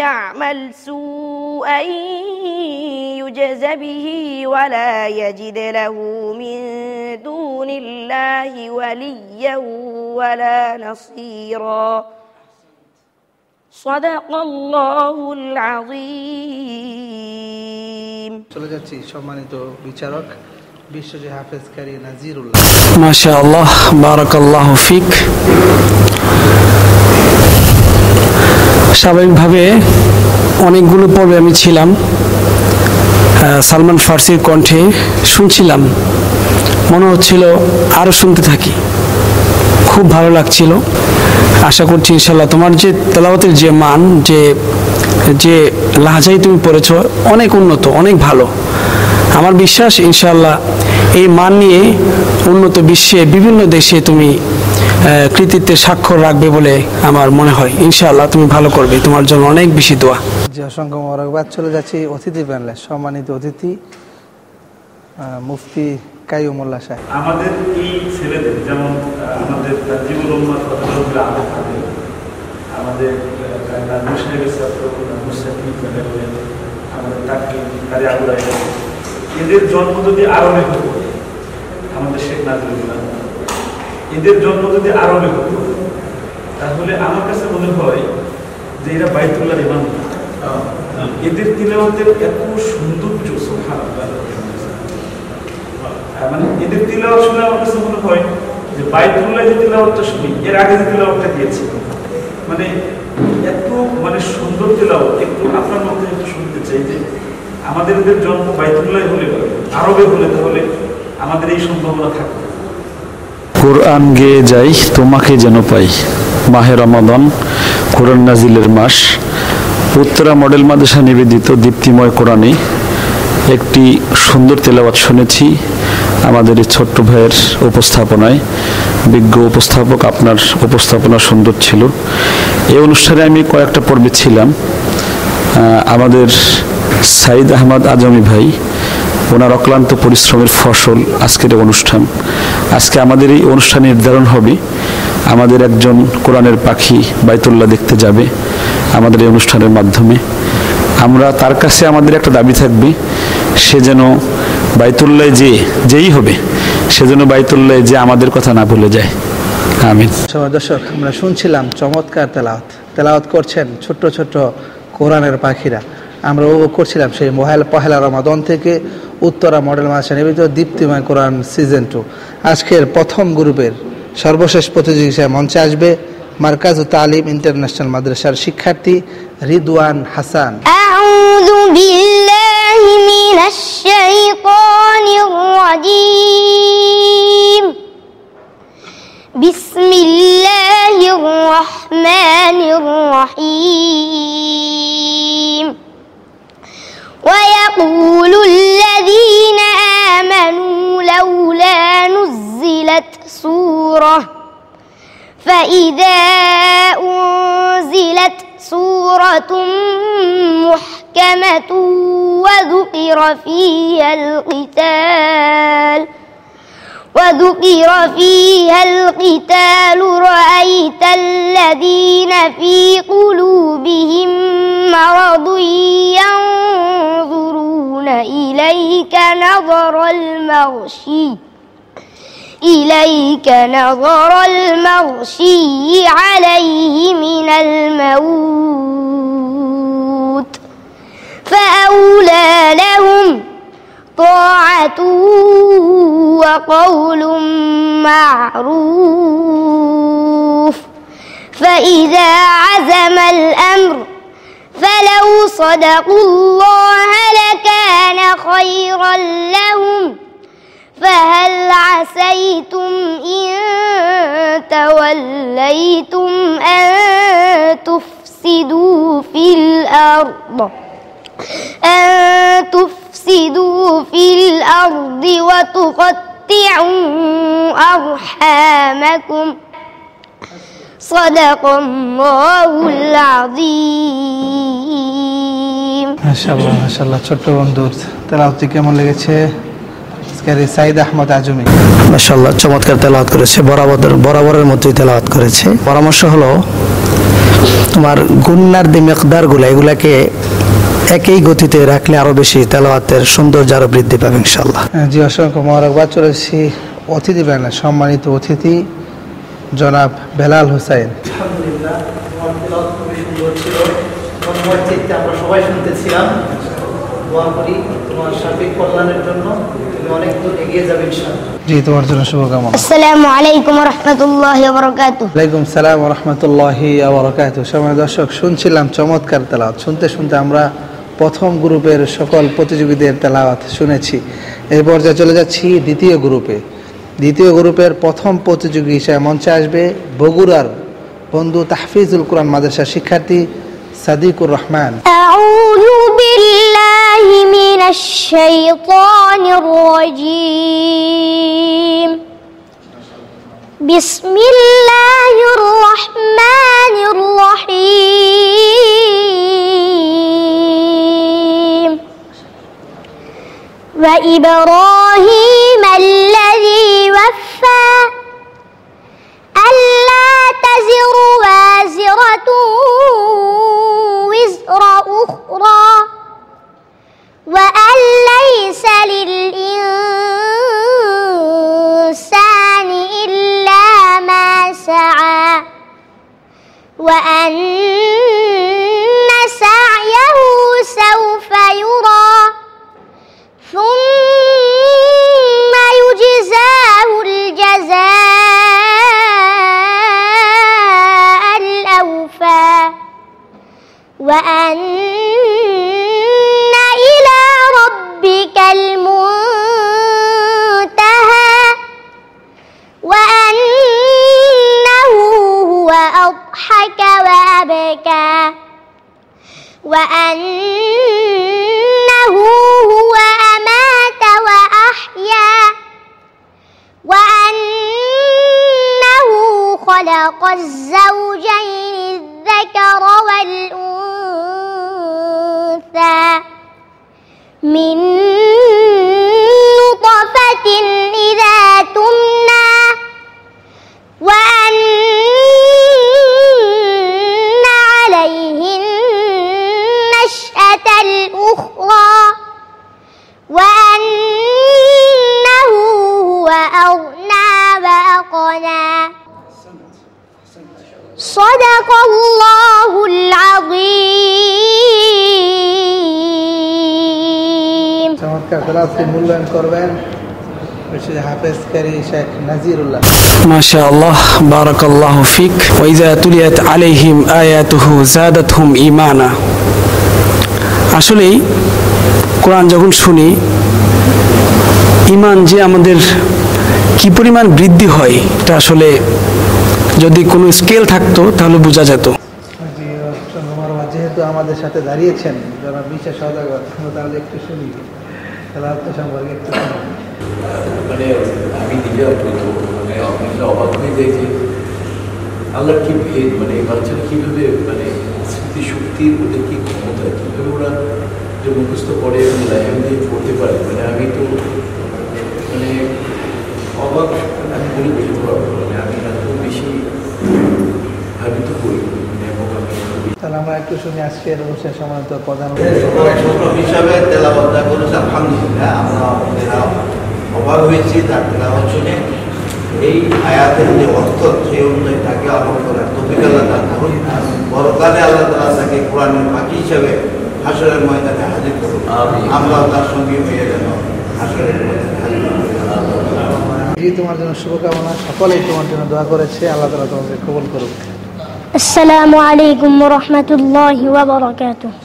يعمل سوءا يجز به ولا يجد له من دون الله وليا ولا نصيرا صدق الله العظيم চলে যাচ্ছি সম্মানিত বিচারক বিশ্বজি হাফেজ কারি নাজিরুল্লাহ। মাশাআল্লাহ, বারাকাল্লাহু ফিক। স্বাভাবিকভাবে অনেকগুলো পর্বে আমি ছিলাম, সালমান ফার্সির কণ্ঠে শুনছিলাম, মনে হচ্ছিল আরও শুনতে থাকি, খুব ভালো লাগছিল। আশা করছি ইনশাল্লাহ তোমার যে তেলাওয়াতের যে মান, যে লাহাজাই তুমি পড়েছ অনেক উন্নত, অনেক ভালো। আমার বিশ্বাস ইনশাল্লাহ এই মান নিয়ে উন্নত বিশ্বে বিভিন্ন দেশে তুমি কৃতিত্বের স্বাক্ষর রাখবে বলে আমার মনে হয়। ইনশাআল্লাহ তুমি ভালো করবে, তোমার জন্য অনেক বেশি দোয়া। জি, অসংখ্য মোবারকবাদ। চলে যাচ্ছি অতিথি প্যানেলে। সম্মানিত অতিথি মুফতি কাইয়ুমুল্লাহ সাহেব। আমাদের এই ছেলেদের যেমন আমাদের তাজিবুল উম্মাহ ফজলুল আহমদ থাকে, আমাদের নাজমুল সাহেবের ছাত্র মুস্তাকিম ফেলেন, আমাদের তাকিম কারি আবু রায়হান, এদের জন্ম যদি আরবে হতো, আমাদের শেখ নাজিরুল্লাহ, এদের জন্ম যদি আরবে হতো তাহলে আমার কাছে মনে হয় যে এরা বাইতুল্লাহর ইমাম। এদের তিলাওয়াতের এত সৌন্দর্য, সুবহানাল্লাহ, মানে এদের তিলাওয়াত শুনে আমার কাছে মনে হয় যে বাইতুল্লাহ যে তিলাওয়াতটা শুনি, এর আগে যে তিলাওয়াতটা দিয়েছে, মানে এত মানে সুন্দর তিলাওয়াত। একটু আপনার মধ্যে একটু শুনতে চাই যে আমাদের এদের জন্ম বাইতুল্লাহ হলে, আরবে হলে, তাহলে আমাদের এই সম্ভাবনা থাকবে। কোরআন গেয়ে যাই তোমাকে যেন পাই, মাহে রমাদান কোরআন নাজিলের মাস। উত্তরা মডেল মাদ্রাসা নিবেদিত দীপ্তিময় কোরআনে একটি সুন্দর তেলাওয়াত শুনেছি আমাদের এই ছোট্ট ভাইয়ের উপস্থাপনায়। বিজ্ঞ উপস্থাপক, আপনার উপস্থাপনা সুন্দর ছিল। এই অনুষ্ঠানে আমি কয়েকটা পর্বে ছিলাম। আমাদের সাইদ আহমদ আজমি ভাই, ওনার অক্লান্ত পরিশ্রমের ফসল আজকের অনুষ্ঠান। আজকে আমাদের এই অনুষ্ঠানে নির্ধারণ হবে আমাদের একজন কোরআনের পাখি বাইতুল্লাহ দেখতে যাবে আমাদের এই অনুষ্ঠানের মাধ্যমে। আমরা তার কাছে আমাদের একটা দাবি থাকবে, সে যেন বাইতুল্লাহ যেই হবে, সে যেন বাইতুল্লাহ যে আমাদের কথা না ভুলে যায়। আমিন। দর্শক, আমরা শুনছিলাম চমৎকার তেলাওয়াত করছেন ছোট্ট ছোট্ট কোরআনের পাখিরা। আমরা উপভোগ করছিলাম সেই পহেলা রমাদান থেকে উত্তরা মডেল মাদ্রাসা নিবেদিত দীপ্তিময় কোরআন সিজন 2 আজকের প্রথম গ্রুপের সর্বশেষ প্রতিযোগিতায় মঞ্চে আসবে মার্কাজ তালিম ইন্টারন্যাশনাল মাদ্রাসার শিক্ষার্থী রিদওয়ান হাসান। আউযু বিল্লাহি মিনাশ শাইতানির রাজীম। বিসমিল্লাহির রহমানির রহিম। ويقول الذين آمنوا لولا نزلت سورة فإذا أنزلت سورة محكمة وذكر فيها القتال رأيت الذين في قلوبهم مرض ينظرون إليك نظر المغشي عليه من الموت فأولى لهم طاعة وقول معروف فإذا عزم الأمر فلو صدقوا الله لكان خيرا لهم فهل عسيتم إن توليتم أن تفسدوا في الأرض وتقطعوا أرحامكم صدق الله العظيم। মাশাআল্লাহ মাশাআল্লাহ ছোট্ট বন্ধুর তেলাওয়াতটি কেমন লেগেছে? সাইদ আহমদ আজমি মাশাআল্লাহ চমৎকার তেলাওয়াত করেছে, বরাবরের মতোই তেলাওয়াত করেছে। পরামর্শ হলো তোমার গুন্নার যে মিকদারগুলো এগুলাকে একই গতিতে রাখলে আরো বেশি তেলাওয়াতের সৌন্দর্য আরো বৃদ্ধি পাবে ইনশাআল্লাহ। জি অসংখ্য মোবারকবাদ। চলেছি অতিথি প্যানেল সম্মানিত অতিথি জনাব বেলাল হোসেন। আলহামদুলিল্লাহ তোমার তেলাওয়াত খুবই সুন্দর ছিল, তোমার চিত্তে আমরা সবাই শুনতেছিলাম। দোয়া করি তোমার সার্বিক কল্যাণের জন্য, তুমি অনেক দূর এগিয়ে যাবে ইনশাআল্লাহ। জি তোমার জন্য শুভকামনা। আসসালামু আলাইকুম ওয়া রাহমাতুল্লাহি ওয়া বারাকাতুহু। ওয়ালাইকুম সালাম ওয়া রাহমাতুল্লাহি ওয়া বারাকাতুহু। সম্মানিত দর্শক, শুনছিলাম চমৎকার তেলাওয়াত। শুনতে শুনতে আমরা প্রথম গ্রুপের সকল প্রতিযোগীদের তেলাওয়াত শুনেছি। এই পর্যায়ে চলে যাচ্ছি দ্বিতীয় গ্রুপে। দ্বিতীয় গ্রুপের প্রথম প্রতিযোগী হিসেবে মঞ্চে আসবে বগুড়ার বন্ধু তাহফিজুল কোরআন মাদ্রাসার শিক্ষার্থী সাদিকুর রহমান। আউযু বিল্লাহি মিনাশ শাইতানির রাজীম। বিসমিল্লাহির রহমানির রহিম। وإبراهيم الذي وفى ألا تزر وازرة وزر أخرى وأن ليس للإنسان إلا ما سعى وأن سعيه سوف يرى ثم يجزاه الجزاء الأوفى وأن إلى ربك المنتهى وأنه هو أضحك وأبكى وأنه هو أمات وأحيا وأنه خلق الزوجين الذكر والأنثى من نطفة إذا تمنى وأن عليه النشأة الأخرى وأنه هو أغنى وأقنى صدق الله العظيم। আজকের তেলাওয়াতকে মূল্যায়ন করবেন হাফেজ কারি শেখ নাজিরুল্লাহ। মাশাআল্লাহ, বারাকাল্লাহু ফিক। ওয়া ইযা তুলিয়াত আলাইহিম আয়াতুহু যাদাতহুম ঈমানা। আসলেই কোরআন যখন শুনি, ঈমান যে আমাদের কি পরিমাণ বৃদ্ধি হয়, এটা আসলে যদি কোনো স্কেল থাকতো তাহলে বোঝা যেত। যেহেতু আমাদের সাথে দাঁড়িয়েছেন যারা বিশেষ সওদাগর, তাহলে একটু শুনি তেলাওয়াত সম্পর্কে একটু শুনি। মানে আমি নিজে মানে আপনার অবাক হয়ে যাই যে আল্লাহর কি ভেদ, মানে এই বাচ্চারা কীভাবে মানে স্মৃতিশক্তির ওদের কি ক্ষমতা, কীভাবে ওরা যে মুখস্থ করে এবং লাইন দিয়ে পড়তে পারে, মানে আমি তো মানে অবাক, আমি বলে বুঝতে পারবো, মানে আমি এত বেশি ভাবিত করি। তাহলে আমরা একটু শুনি আজকের অনুষ্ঠান সম্মানিত প্রধান হিসাবে তেলাওয়াতটা করেছে। আলহামদুলিল্লাহ, আমরা অবাক হয়েছি তার তেলাওয়াত শুনে। এই আয়াতের যে অর্থ সেই অনুযায়ী তাকে আমল করার তৌফিক আল্লাহ দান করুন। পরকালে আল্লাহ তাআলা তাকে কোরআনের পাখি হিসাবে হাশরের ময়দানে হাজির করুন। আমরাও তার সঙ্গে হয়ে যেন হাশরের ময়দানে হাজির করুন। তোমার জন্য শুভকামনা, সকলেই তোমার জন্য দোয়া করেছে, আল্লাহ তাআলা তোমাকে কবুল করুক। আসসালামু আলাইকুম ওয়া রাহমাতুল্লাহি ওয়া বারাকাতুহু।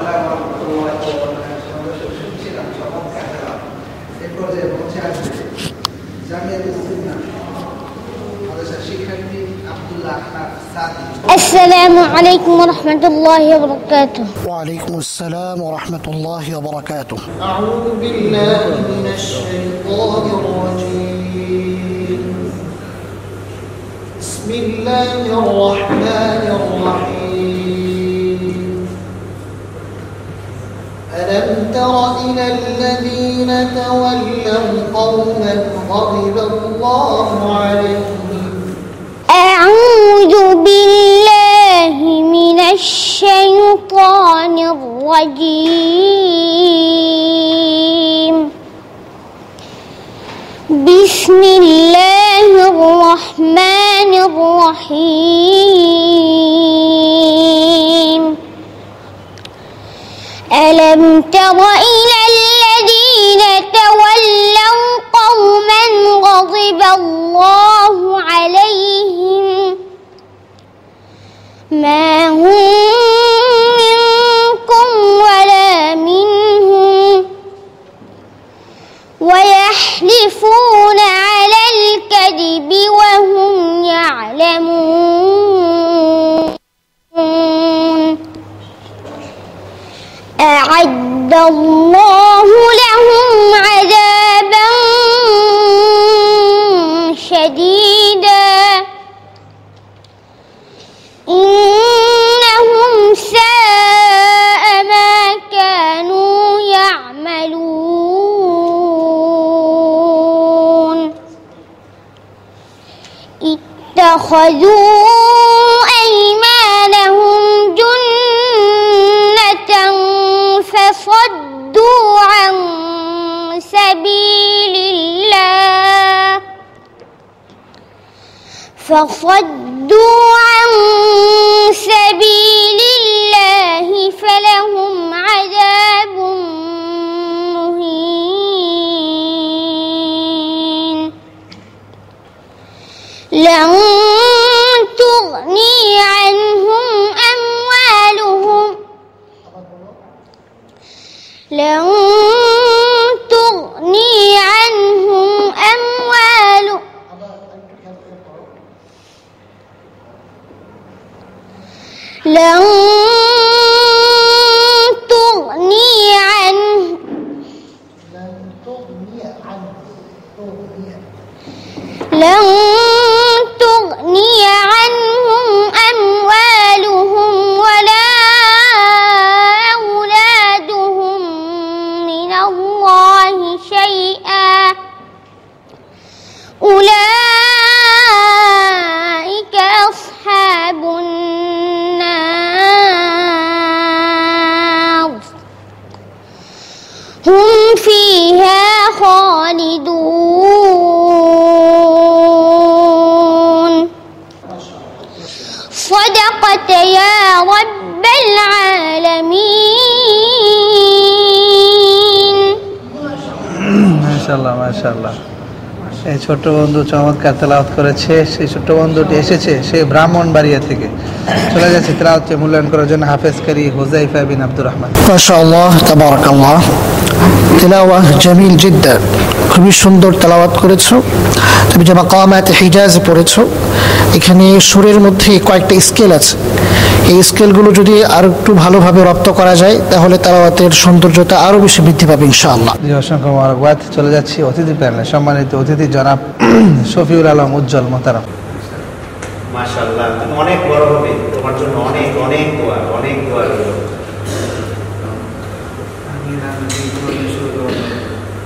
السلام عليكم ورحمة الله وبركاته. وعليكم السلام ورحمة الله وبركاته. أعوذ بالله من الشيطان الرجيم. بسم الله الرحمن الرحيم. ألم تر إلى الذين تولوا قوما غضب الله عليهم. أعوذ بالله من الشيطان الرجيم. بسم الله الرحمن الرحيم. ألم تر إلى الذين تولوا قوما غضب الله عليهم ما هم منكم ولا منهم ويحلفون على الكذب وهم يعلمون. أعد الله لهم عذابا شديدا إنهم ساء ما كانوا يعملون. اتخذوا أيمانهم جنة فصدوا عن سبيل الله فلهم عذاب مهين. لن تغني عنهم أموالهم لن تغني عنهم أموالهم ولا أولادهم من الله شيئا أولئك أصحاب النار هم فيها خالدون. صدقت يا رب العالمين. মাশাআল্লাহ মাশাআল্লাহ। এই ছোট্ট বন্ধু চমৎকার তেলাওয়াত করেছে। সেই ছোট্ট বন্ধুটি এসেছে সেই ব্রাহ্মণবাড়িয়া থেকে। চলে যাচ্ছে তেলাওয়াতকে মূল্যায়ন করার জন্য হাফেজ কারি হুযাইফা বিন আব্দুর রহমান। মাশাআল্লাহ তাবারাকাল্লাহ, তেলাওয়াত জামিল জিদ্দান, খুবই সুন্দর তেলাওয়াত করেছো। তুমি যে মাকামাত হিজাজে পড়েছো, এখানে সুরের মধ্যে কয়েকটা স্কেল আছে। এই স্কেলগুলো যদি আরো একটু ভালোভাবে রপ্ত করা যায় তাহলে তেলাওয়াতের সৌন্দর্যতা আরো বেশি বৃদ্ধি পাবে ইনশাআল্লাহ। জি, অসংখ্য মোবারকবাদ। চলে যাচ্ছি অতিথি প্যানেলে। সম্মানিত অতিথি জনাব শফিউল আলম উজ্জ্বল মোহতারাম। মাশাআল্লাহ, তুমি অনেক বড় হবে, তোমার জন্য অনেক অনেক দোয়া, অনেক দোয়া রইল।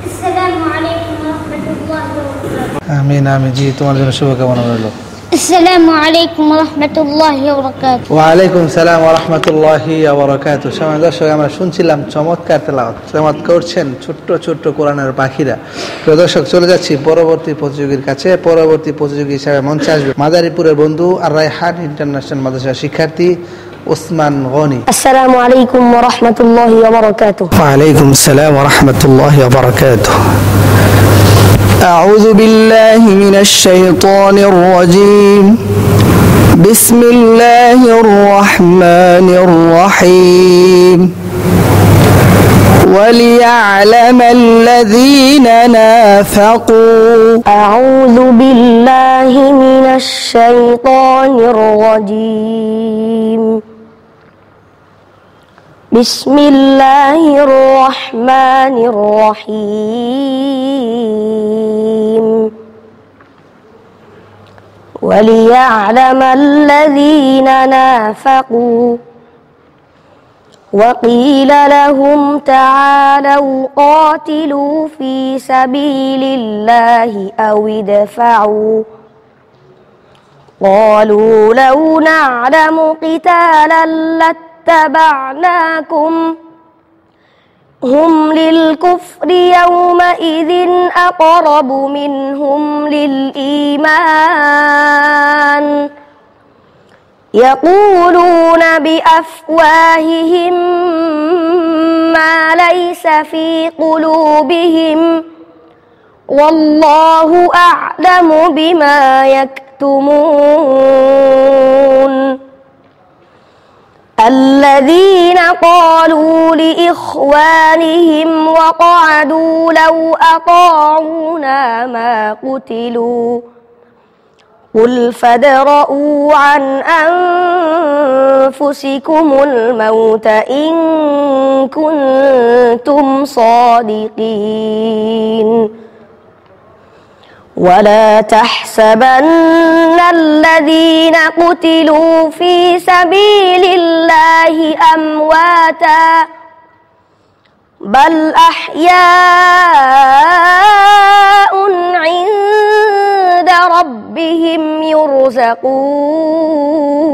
আসসালামু আলাইকুম ওয়া রাহমাতুল্লাহি ওয়া বারাকাতুহু। আমিন আমিন। জি, তোমার জন্য শুভকামনা রইল। আসসালামু আলাইকুম ওয়া রাহমাতুল্লাহি ওয়া বারাকাতুহু। ওয়া আলাইকুম সালাম ওয়া রাহমাতুল্লাহি ওয়া বারাকাতুহু। সম্মানিত দর্শক, আমরা শুনছিলাম চমৎকার তেলাওয়াত করছেন ছোট্ট ছোট্ট কোরআনের পাখিরা। প্রিয় দর্শক, চলে যাচ্ছি পরবর্তী প্রতিযোগীর কাছে। পরবর্তী প্রতিযোগী হিসাবে মঞ্চে আসবে মাদারীপুরের বন্ধু আর রায়হান ইন্টারন্যাশনাল মাদ্রাসার শিক্ষার্থী ওসমান গনি। আসসালামু আলাইকুম ওয়া রাহমাতুল্লাহি ওয়া বারাকাতুহু। ওয়া আলাইকুম আসসালাম ওয়া রাহমাতুল্লাহি ওয়া বারাকাতুহু। أعوذ بالله من الشيطان الرجيم. بسم الله الرحمن الرحيم. وليعلم الذين نافقوا. أعوذ بالله من الشيطان الرجيم. بسم الله الرحمن الرحيم. وليعلم الذين نافقوا وقيل لهم تعالوا قاتلوا في سبيل الله أو ادفعوا قالوا لو نعلم قتالا اتبعناكم هم للكفر يومئذ أقرب منهم للإيمان يقولون بأفواههم ما ليس في قلوبهم والله أعلم بما يكتمون الذين قالوا لإخوانهم وقعدوا لو أطاعونا ما قتلوا قل فادرءوا عن أنفسكم الموت إن كنتم صادقين ولا تحسبن الذين قتلوا في سبيل الله أمواتا بل أحياء عند ربهم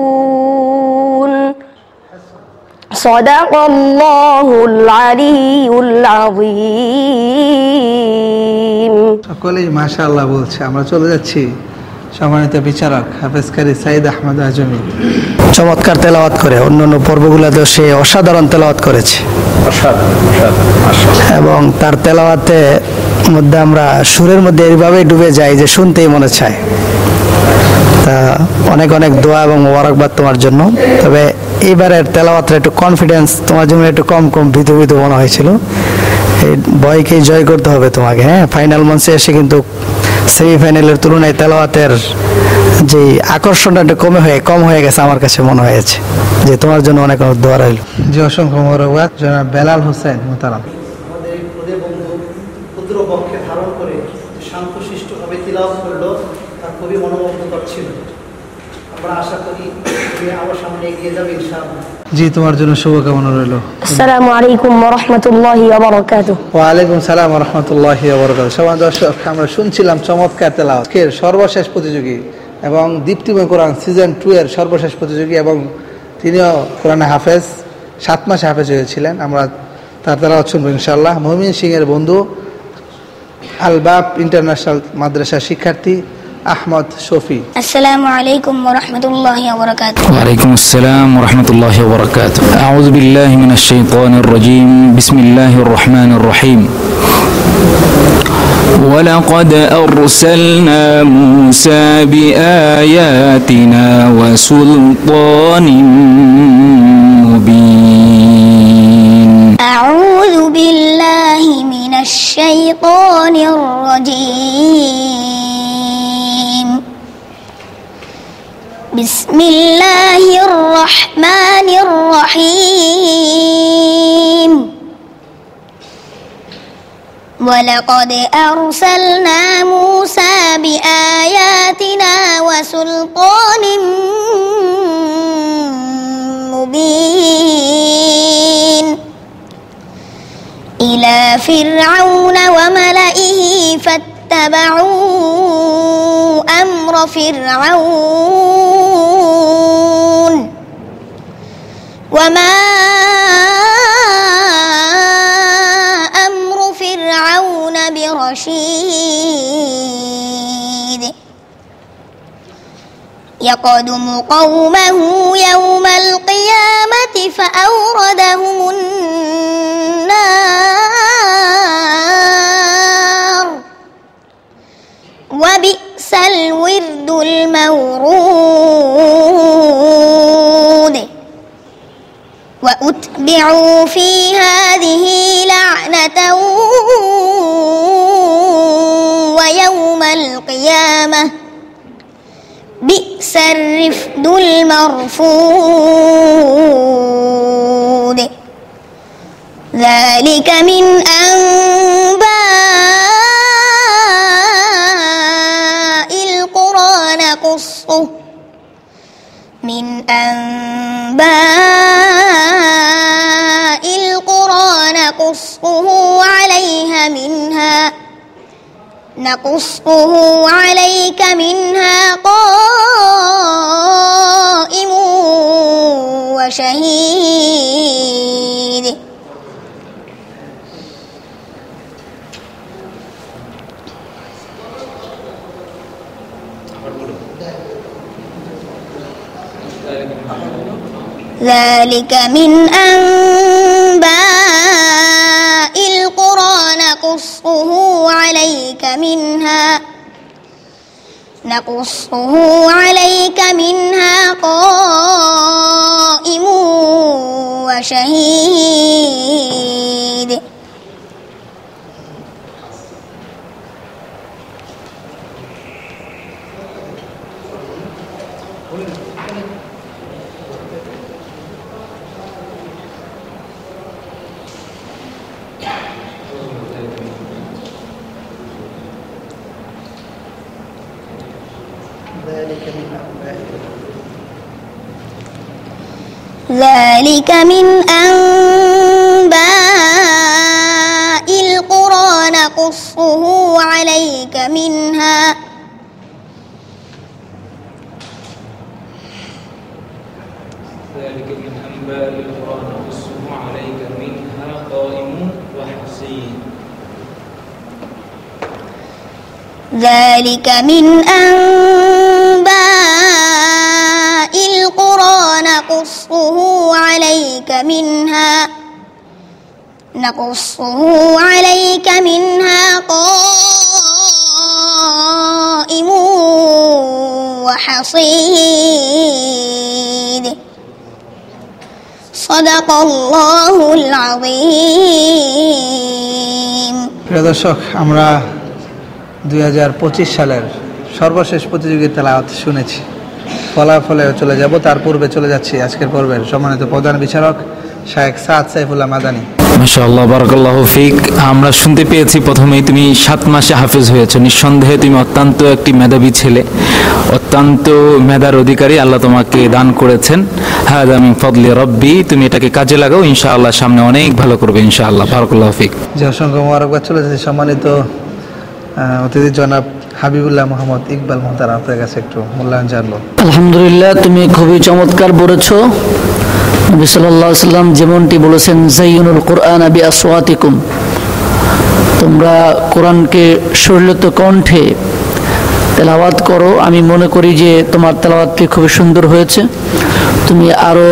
يرزقون صدق الله العلي العظيم. সকলেই মাশাআল্লাহ বলছে। আমরা চলে যাচ্ছি সম্মানিত বিচারক হাফেজ কারি সাইদ আহমদ আজমি। চমৎকার তেলাওয়াত করে অন্যান্য পর্বগুলোতে সে অসাধারণ তেলাওয়াত করেছে এবং তার তেলাওয়াতে মধ্যে আমরা সুরের মধ্যে এইভাবে ডুবে যাই যে শুনতেই মনে চায়। তা অনেক অনেক দোয়া এবং মোবারকবাদ তোমার জন্য। তবে এইবারের তেলাওয়াতটা একটু কনফিডেন্স তোমার জন্য একটু কম ভীতু ভীতু মনে হয়েছিল। এই ভয়কে জয় করতে হবে তোমাকে। হ্যাঁ, ফাইনাল মঞ্চে এসে কিন্তু সেমিফাইনালের তুলনায় তেলাওয়াতের যে আকর্ষণটা একটু কম হয়ে গেছে আমার কাছে মনে হয়েছে। যে তোমার জন্য অনেক অনেক দোয়া রইল। জি, অসংখ্য মোবারকবাদ। জনাব বেলাল হোসেন মোহতারাম। আমাদের এই বন্ধু ক্ষুদ্র পক্ষে ধারণ করে শান্তশিষ্টভাবে তিলাওয়াত করলো, তার খুবই মনোমুগ্ধকর ছিল। আমরা আশা করি যে আমার সামনে এগিয়ে যাবে ইনশাআল্লাহ। জি, তোমার জন্য শুভকামনা রইল। আসসালামু আলাইকুম ওয়া রাহমাতুল্লাহি ওয়া বারাকাতুহু। ওয়া আলাইকুম সালাম ওয়া রাহমাতুল্লাহি ওয়া বারাকাতুহু। সম্মানিত দর্শক, আমরা শুনছিলাম চমৎকার তেলাওয়াত। এর সর্বশেষ প্রতিযোগী এবং দীপ্তিময় কোরআন সিজন 2 এর সর্বশেষ প্রতিযোগী এবং তিনিও কোরআনে হাফেজ, 7 মাসে হাফেজ হয়েছিলেন। আমরা তার তেলাওয়াত শুনবো ইনশাআল্লাহ। মুমিন সিং এর বন্ধু আলবাব ইন্টারন্যাশনাল মাদ্রাসার শিক্ষার্থী আহমদ শফি। আসসালামু আলাইকুম ওয়া রাহমাতুল্লাহি ওয়া বারাকাতুহু। وعليكم السلام ورحمة الله وبركاته. أعوذ بالله من الشيطان الرجيم. بسم الله الرحمن الرحيم. ولقد أرسلنا موسى بآياتنا وسلطان مبين. أعوذ بالله من الشيطان الرجيم. بسم الله الرحمن الرحيم. ولقد أرسلنا موسى بآياتنا وسلطان مبين إلى فرعون وملئه فاتبعوا أمر فرعون وما أمر فرعون برشيد يقدم قومه يوم القيامة فأوردهم النار وبئس الورد المورود وأتبعوا في هذه لعنة ويوم القيامة بئس الرفد المرفود ذلك من أنباء القرى نقصه نقصه عليك منها قائم وشهيد ذلك من أنباء القرى نقصه عليك منها قائم وشهيد ذلك من أنباء القرى نقصه عليك منها ذلك من أنباء القرى نقصه عليك منها قائم وحصيد صدق الله العظيم. প্রিয় দর্শক, আমরা 2025 সালের সর্বশেষ প্রতিযোগিতার তেলাওয়াত শুনেছি। ফলাফলেও চলে যাব, তার পূর্বে চলে যাচ্ছি আজকের পর্বের সম্মানিত প্রধান বিচারক শায়েখ সাদ সাইফুল্লাহ মাদানী। মাশাআল্লাহ, বারাকাল্লাহু ফিক। আমরা শুনতে পেয়েছি প্রথমেই তুমি 7 মাসে হাফেজ হয়েছো। নিঃসন্দেহে তুমি অত্যন্ত একটি মেধাবী ছেলে, অত্যন্ত মেধার অধিকারী আল্লাহ তোমাকে দান করেছেন। হাযা মিন ফাদলি রাব্বি। তুমি এটাকে কাজে লাগাও, ইনশাআল্লাহ সামনে অনেক ভালো করবে ইনশাআল্লাহ। বারাকাল্লাহু ফিক। যে অসংখ্য মোবারকবাদ চলে যাচ্ছে সম্মানিত অতিথি জনাব হাবিবুল্লাহ মোহাম্মদ ইকবাল মোহতার, আপনার কাছে একটু মূল্যায়ন জানবো। আলহামদুলিল্লাহ, তুমি খুবই চমৎকার বলেছ। নবী সাল্লাল্লাহু আলাইহি ওয়াসাল্লাম যেমনটি বলেছেন, যায়্যিনুল কুরআন বিআসওয়াতিকুম, তোমরা কোরআনকে সুরলিত কণ্ঠে তেলাওয়াত করো। আমি মনে করি যে তোমার তেলাওয়াতটি খুবই সুন্দর হয়েছে। তুমি আরও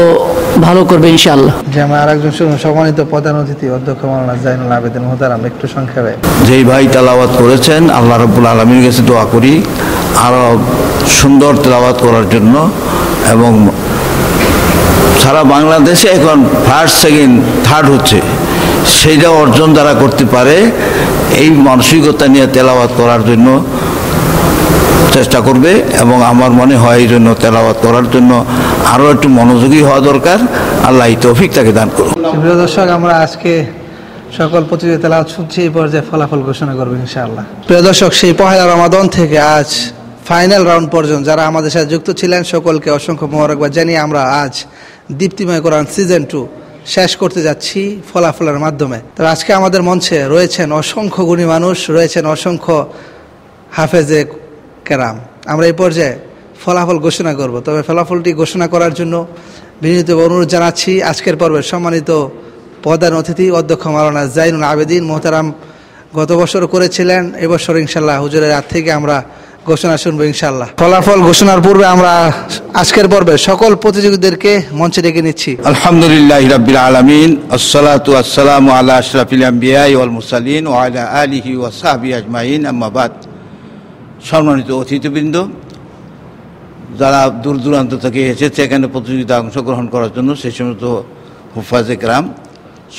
ভালো করবে ইনশাআল্লাহ। যে আমার আরেকজন সম্মানিত প্রধান অতিথি অধ্যক্ষ মাওলানা জাইনুল আবেদিন মোহতারাম একটু সংক্ষেপে। যেই ভাই তেলাওয়াত করেছেন আল্লাহ রাব্বুল আলামিনের কাছে দোয়া করি আরো সুন্দর তেলাওয়াত করার জন্য, এবং সারা বাংলাদেশে এখন ফার্স্ট সেকেন্ড থার্ড হচ্ছে, সেইটা অর্জন যারা করতে পারে এই মানসিকতা নিয়ে তেলাওয়াত করার জন্য চেষ্টা করবে, এবং আমার মনে হয় এই জন্য তেলাওয়াত করার জন্য আরও একটু মনোযোগী হওয়া দরকার। আল্লাহ এই তৌফিক তাকে দান করুন। প্রিয় দর্শক, আমরা আজকে সকল প্রতিযোগিতা তেলাওয়াত শুনছি, এই পর্যায়ে ফলাফল ঘোষণা করবো ইনশাআল্লাহ। প্রিয় দর্শক, সেই পহেলা রমাদান থেকে আজ ফাইনাল রাউন্ড পর্যন্ত যারা আমাদের সাথে যুক্ত ছিলেন সকলকে অসংখ্য মোবারকবাদ জানিয়ে আমরা আজ দীপ্তিময় কোরআন সিজন 2 শেষ করতে যাচ্ছি ফলাফলের মাধ্যমে। তবে আজকে আমাদের মঞ্চে রয়েছেন অসংখ্য গুণী মানুষ, রয়েছেন অসংখ্য হাফেজে কেরাম। আমরা এই পর্যায়ে ফলাফল ঘোষণা করব। তবে ফলাফলটি ঘোষণা করার জন্য বিনীত অনুরোধ জানাচ্ছি আজকের পর্বের সম্মানিত প্রধান অতিথি অধ্যক্ষ মাওলানা জাইনুল আবেদিন মোহতারাম। গত বছর করেছিলেন, এবছর ইনশাল্লাহ হুজুরের হাত থেকে আমরা ঘোষণা শুনবো ইনশাল্লাহ। ফলাফল ঘোষণার পূর্বে আমরা আজকের পর্বে সকল প্রতিযোগীদেরকে মঞ্চে ডেকে নিচ্ছি। আলহামদুলিল্লাহি রাব্বিল আলামিন, আসসালাতু ওয়াসসালামু আলা আশরাফিল আম্বিয়া ওয়াল মুরসালিন ওয়া আলা আলিহি ওয়া সাহবিহি আজমাইন, আম্মা বাদ। সম্মানিত অতিথিবৃন্দ, যারা দূর দূরান্ত থেকে এসেছে এখানে প্রতিযোগিতা অংশগ্রহণ করার জন্য, সেই সমস্ত হুফাজে কেরাম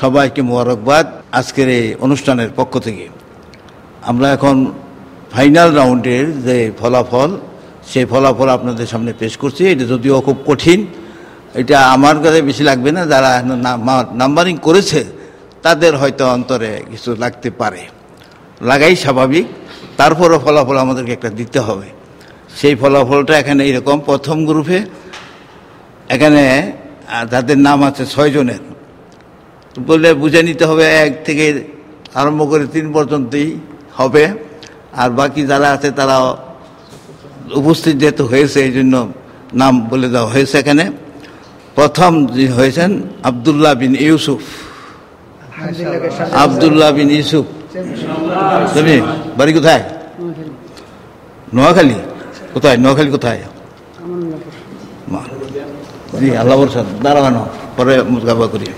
সবাইকে মোবারকবাদ আজকের এই অনুষ্ঠানের পক্ষ থেকে। আমরা এখন ফাইনাল রাউন্ডের যে ফলাফল, সেই ফলাফল আপনাদের সামনে পেশ করছি। এটা যদিও খুব কঠিন, এটা আমার কাছে বেশি লাগবে না, যারা নাম্বারিং করেছে তাদের হয়তো অন্তরে কিছু লাগতে পারে, লাগাই স্বাভাবিক। তারপরও ফলাফল আমাদেরকে একটা দিতে হবে। সেই ফলাফলটা এখানে এরকম, প্রথম গ্রুপে এখানে যাদের নাম আছে 6 জনের, বলে বুঝে নিতে হবে 1 থেকে আরম্ভ করে 3 পর্যন্তই হবে, আর বাকি যারা আছে তারা উপস্থিত যেহেতু হয়েছে এই জন্য নাম বলে দেওয়া হয়েছে। এখানে প্রথম যে হয়েছেন আব্দুল্লাহ বিন ইউসুফ। আব্দুল্লাহ বিন ইউসুফ, তুমি বাড়ি কোথায়? নোয়াখালী। কোথায়? নোয়াখালী কোথায়? জি, আল্লাহ বলছেন দাঁড়ানো, পরে মুজাবা করি।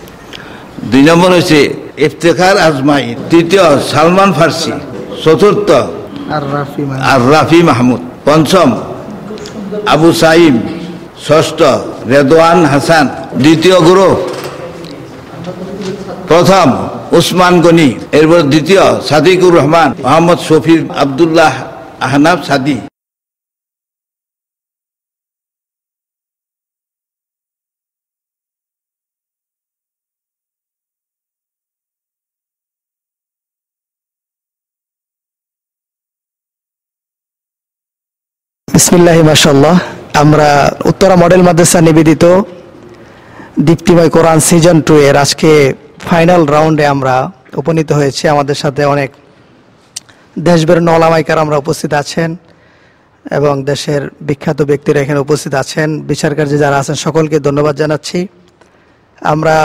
2 নম্বর হয়েছে ইফতেখার আজমাই। 3য় সালমান ফার্সি। 4র্থ আর রাফি মাহমুদ। 5ম আবু সাইম। 6ষ্ঠ রেদওয়ান হাসান। 2য় গ্রুপ প্রথম উসমান গনি, এরপর 2য় সাদিকুর রহমান, মোহাম্মদ শফির, আবদুল্লাহ আহনাব সাদি। বিসমিল্লাহি মাশাআল্লাহ। আমরা উত্তরা মডেল মাদ্রাসা নিবেদিত দীপ্তিময় কোরআন সিজন 2 এর আজকে ফাইনাল রাউন্ডে আমরা উপনীত হয়েছি। আমাদের সাথে অনেক দেশবের ওলামায়ে কেরামরা উপস্থিত আছেন এবং দেশের বিখ্যাত ব্যক্তিরা এখানে উপস্থিত আছেন। বিচারকার্যে যারা আছেন সকলকে ধন্যবাদ জানাচ্ছি। আমরা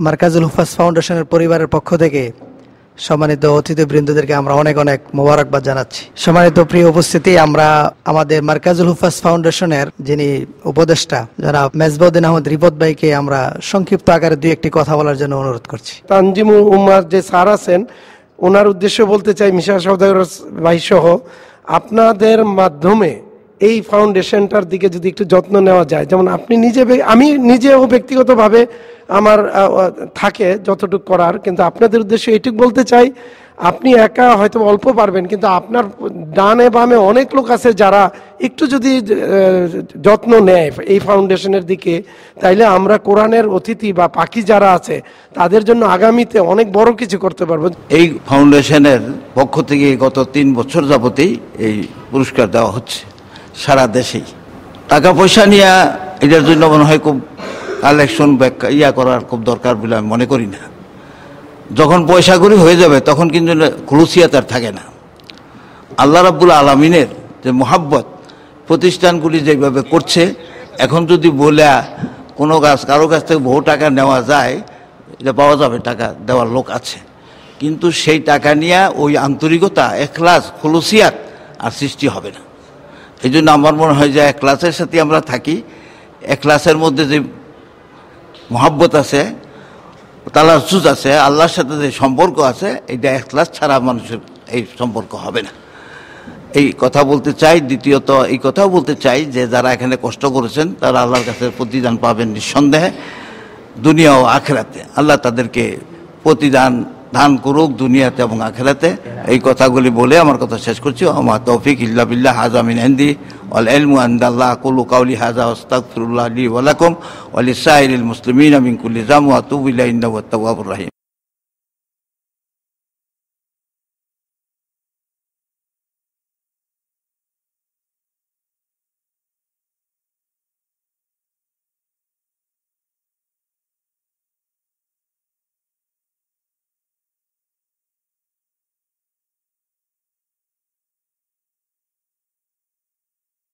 মার্কাজুল হুফাজ ফাউন্ডেশনের পরিবারের পক্ষ থেকে সম্মানিত অতিথিবৃন্দদেরকে আমরা অনেক অনেক মোবারকবাদ জানাচ্ছি। সম্মানিত প্রিয় উপস্থিতি, আমরা আমাদের মার্কাজুল হুফাজ ফাউন্ডেশনের যিনি উপদেষ্টা যারা মেজবাউদ্দিন আহমদ রিপত ভাইকে আমরা সংক্ষিপ্ত আকারে 2-1টি কথা বলার জন্য অনুরোধ করছি। তানজিমুল উম্মার যে স্যার আছেন, ওনার উদ্দেশ্য বলতে চাই, মিশা সওদাগর ভাই সহ আপনাদের মাধ্যমে এই ফাউন্ডেশনটার দিকে যদি একটু যত্ন নেওয়া যায়, যেমন আপনি আমি নিজেও ব্যক্তিগতভাবে আমার থাকে যতটুকু করার, কিন্তু আপনাদের উদ্দেশ্যে এইটুকু বলতে চাই, আপনি একা হয়তো অল্প পারবেন, কিন্তু আপনার ডানে বামে অনেক লোক আছে যারা একটু যদি যত্ন নেয় এই ফাউন্ডেশনের দিকে, তাইলে আমরা কোরআনের অতিথি বা পাখি যারা আছে তাদের জন্য আগামীতে অনেক বড় কিছু করতে পারবো। এই ফাউন্ডেশনের পক্ষ থেকে গত 3 বছর যাবতেই এই পুরস্কার দেওয়া হচ্ছে সারা দেশেই। টাকা পয়সা নিয়ে এটার জন্য মনে হয় খুব কালেকশন করার খুব দরকার বলে আমি মনে করি না। যখন পয়সাগুলি হয়ে যাবে তখন কিন্তু খুলুসিয়াত আর থাকে না। আল্লাহ রাব্বুল আলামিনের যে মোহাব্বত প্রতিষ্ঠানগুলি যেভাবে করছে, এখন যদি বলে কোনো কারো কাছ থেকে বহু টাকা নেওয়া যায়, এটা পাওয়া যাবে, টাকা দেওয়ার লোক আছে, কিন্তু সেই টাকা নিয়ে ওই আন্তরিকতা, এখলাস, খুলুসিয়াত আর সৃষ্টি হবে না। এই জন্য আমার মনে হয় যে এখলাসের সাথে আমরা থাকি, এখলাসের মধ্যে যে মহাব্বত আছে, তালাজ্জুজ আছে, আল্লাহর সাথে যে সম্পর্ক আছে, এটা ইখলাস ছাড়া মানুষের এই সম্পর্ক হবে না। এই কথা বলতে চাই। দ্বিতীয়ত এই কথাও বলতে চাই যে যারা এখানে কষ্ট করেছেন তারা আল্লাহর কাছে প্রতিদান পাবেন নিঃসন্দেহে, দুনিয়া ও আখেরাতে। আল্লাহ তাদেরকে প্রতিদান দান করুক দুনিয়াতে এবং আখেরাতে। এই কথাগুলি বলে আমার কথা শেষ করছি। আমা তৌফিক ইল্লা বিল্লাহ, হাযা মিন ইনদি ওয়াল ইলমু ইনদাল্লাহ। কুলু কাওলি হাযা ওয়াস্তাগফিরুল্লাহ লি ওয়া লাকুম ওয়া লিসাইরিল মুসলিমিনা মিন কুল্লি যাম ওয়া আতুবু ইলাইহি ইন্নাহু আত-তাওয়াবুর রাহিম।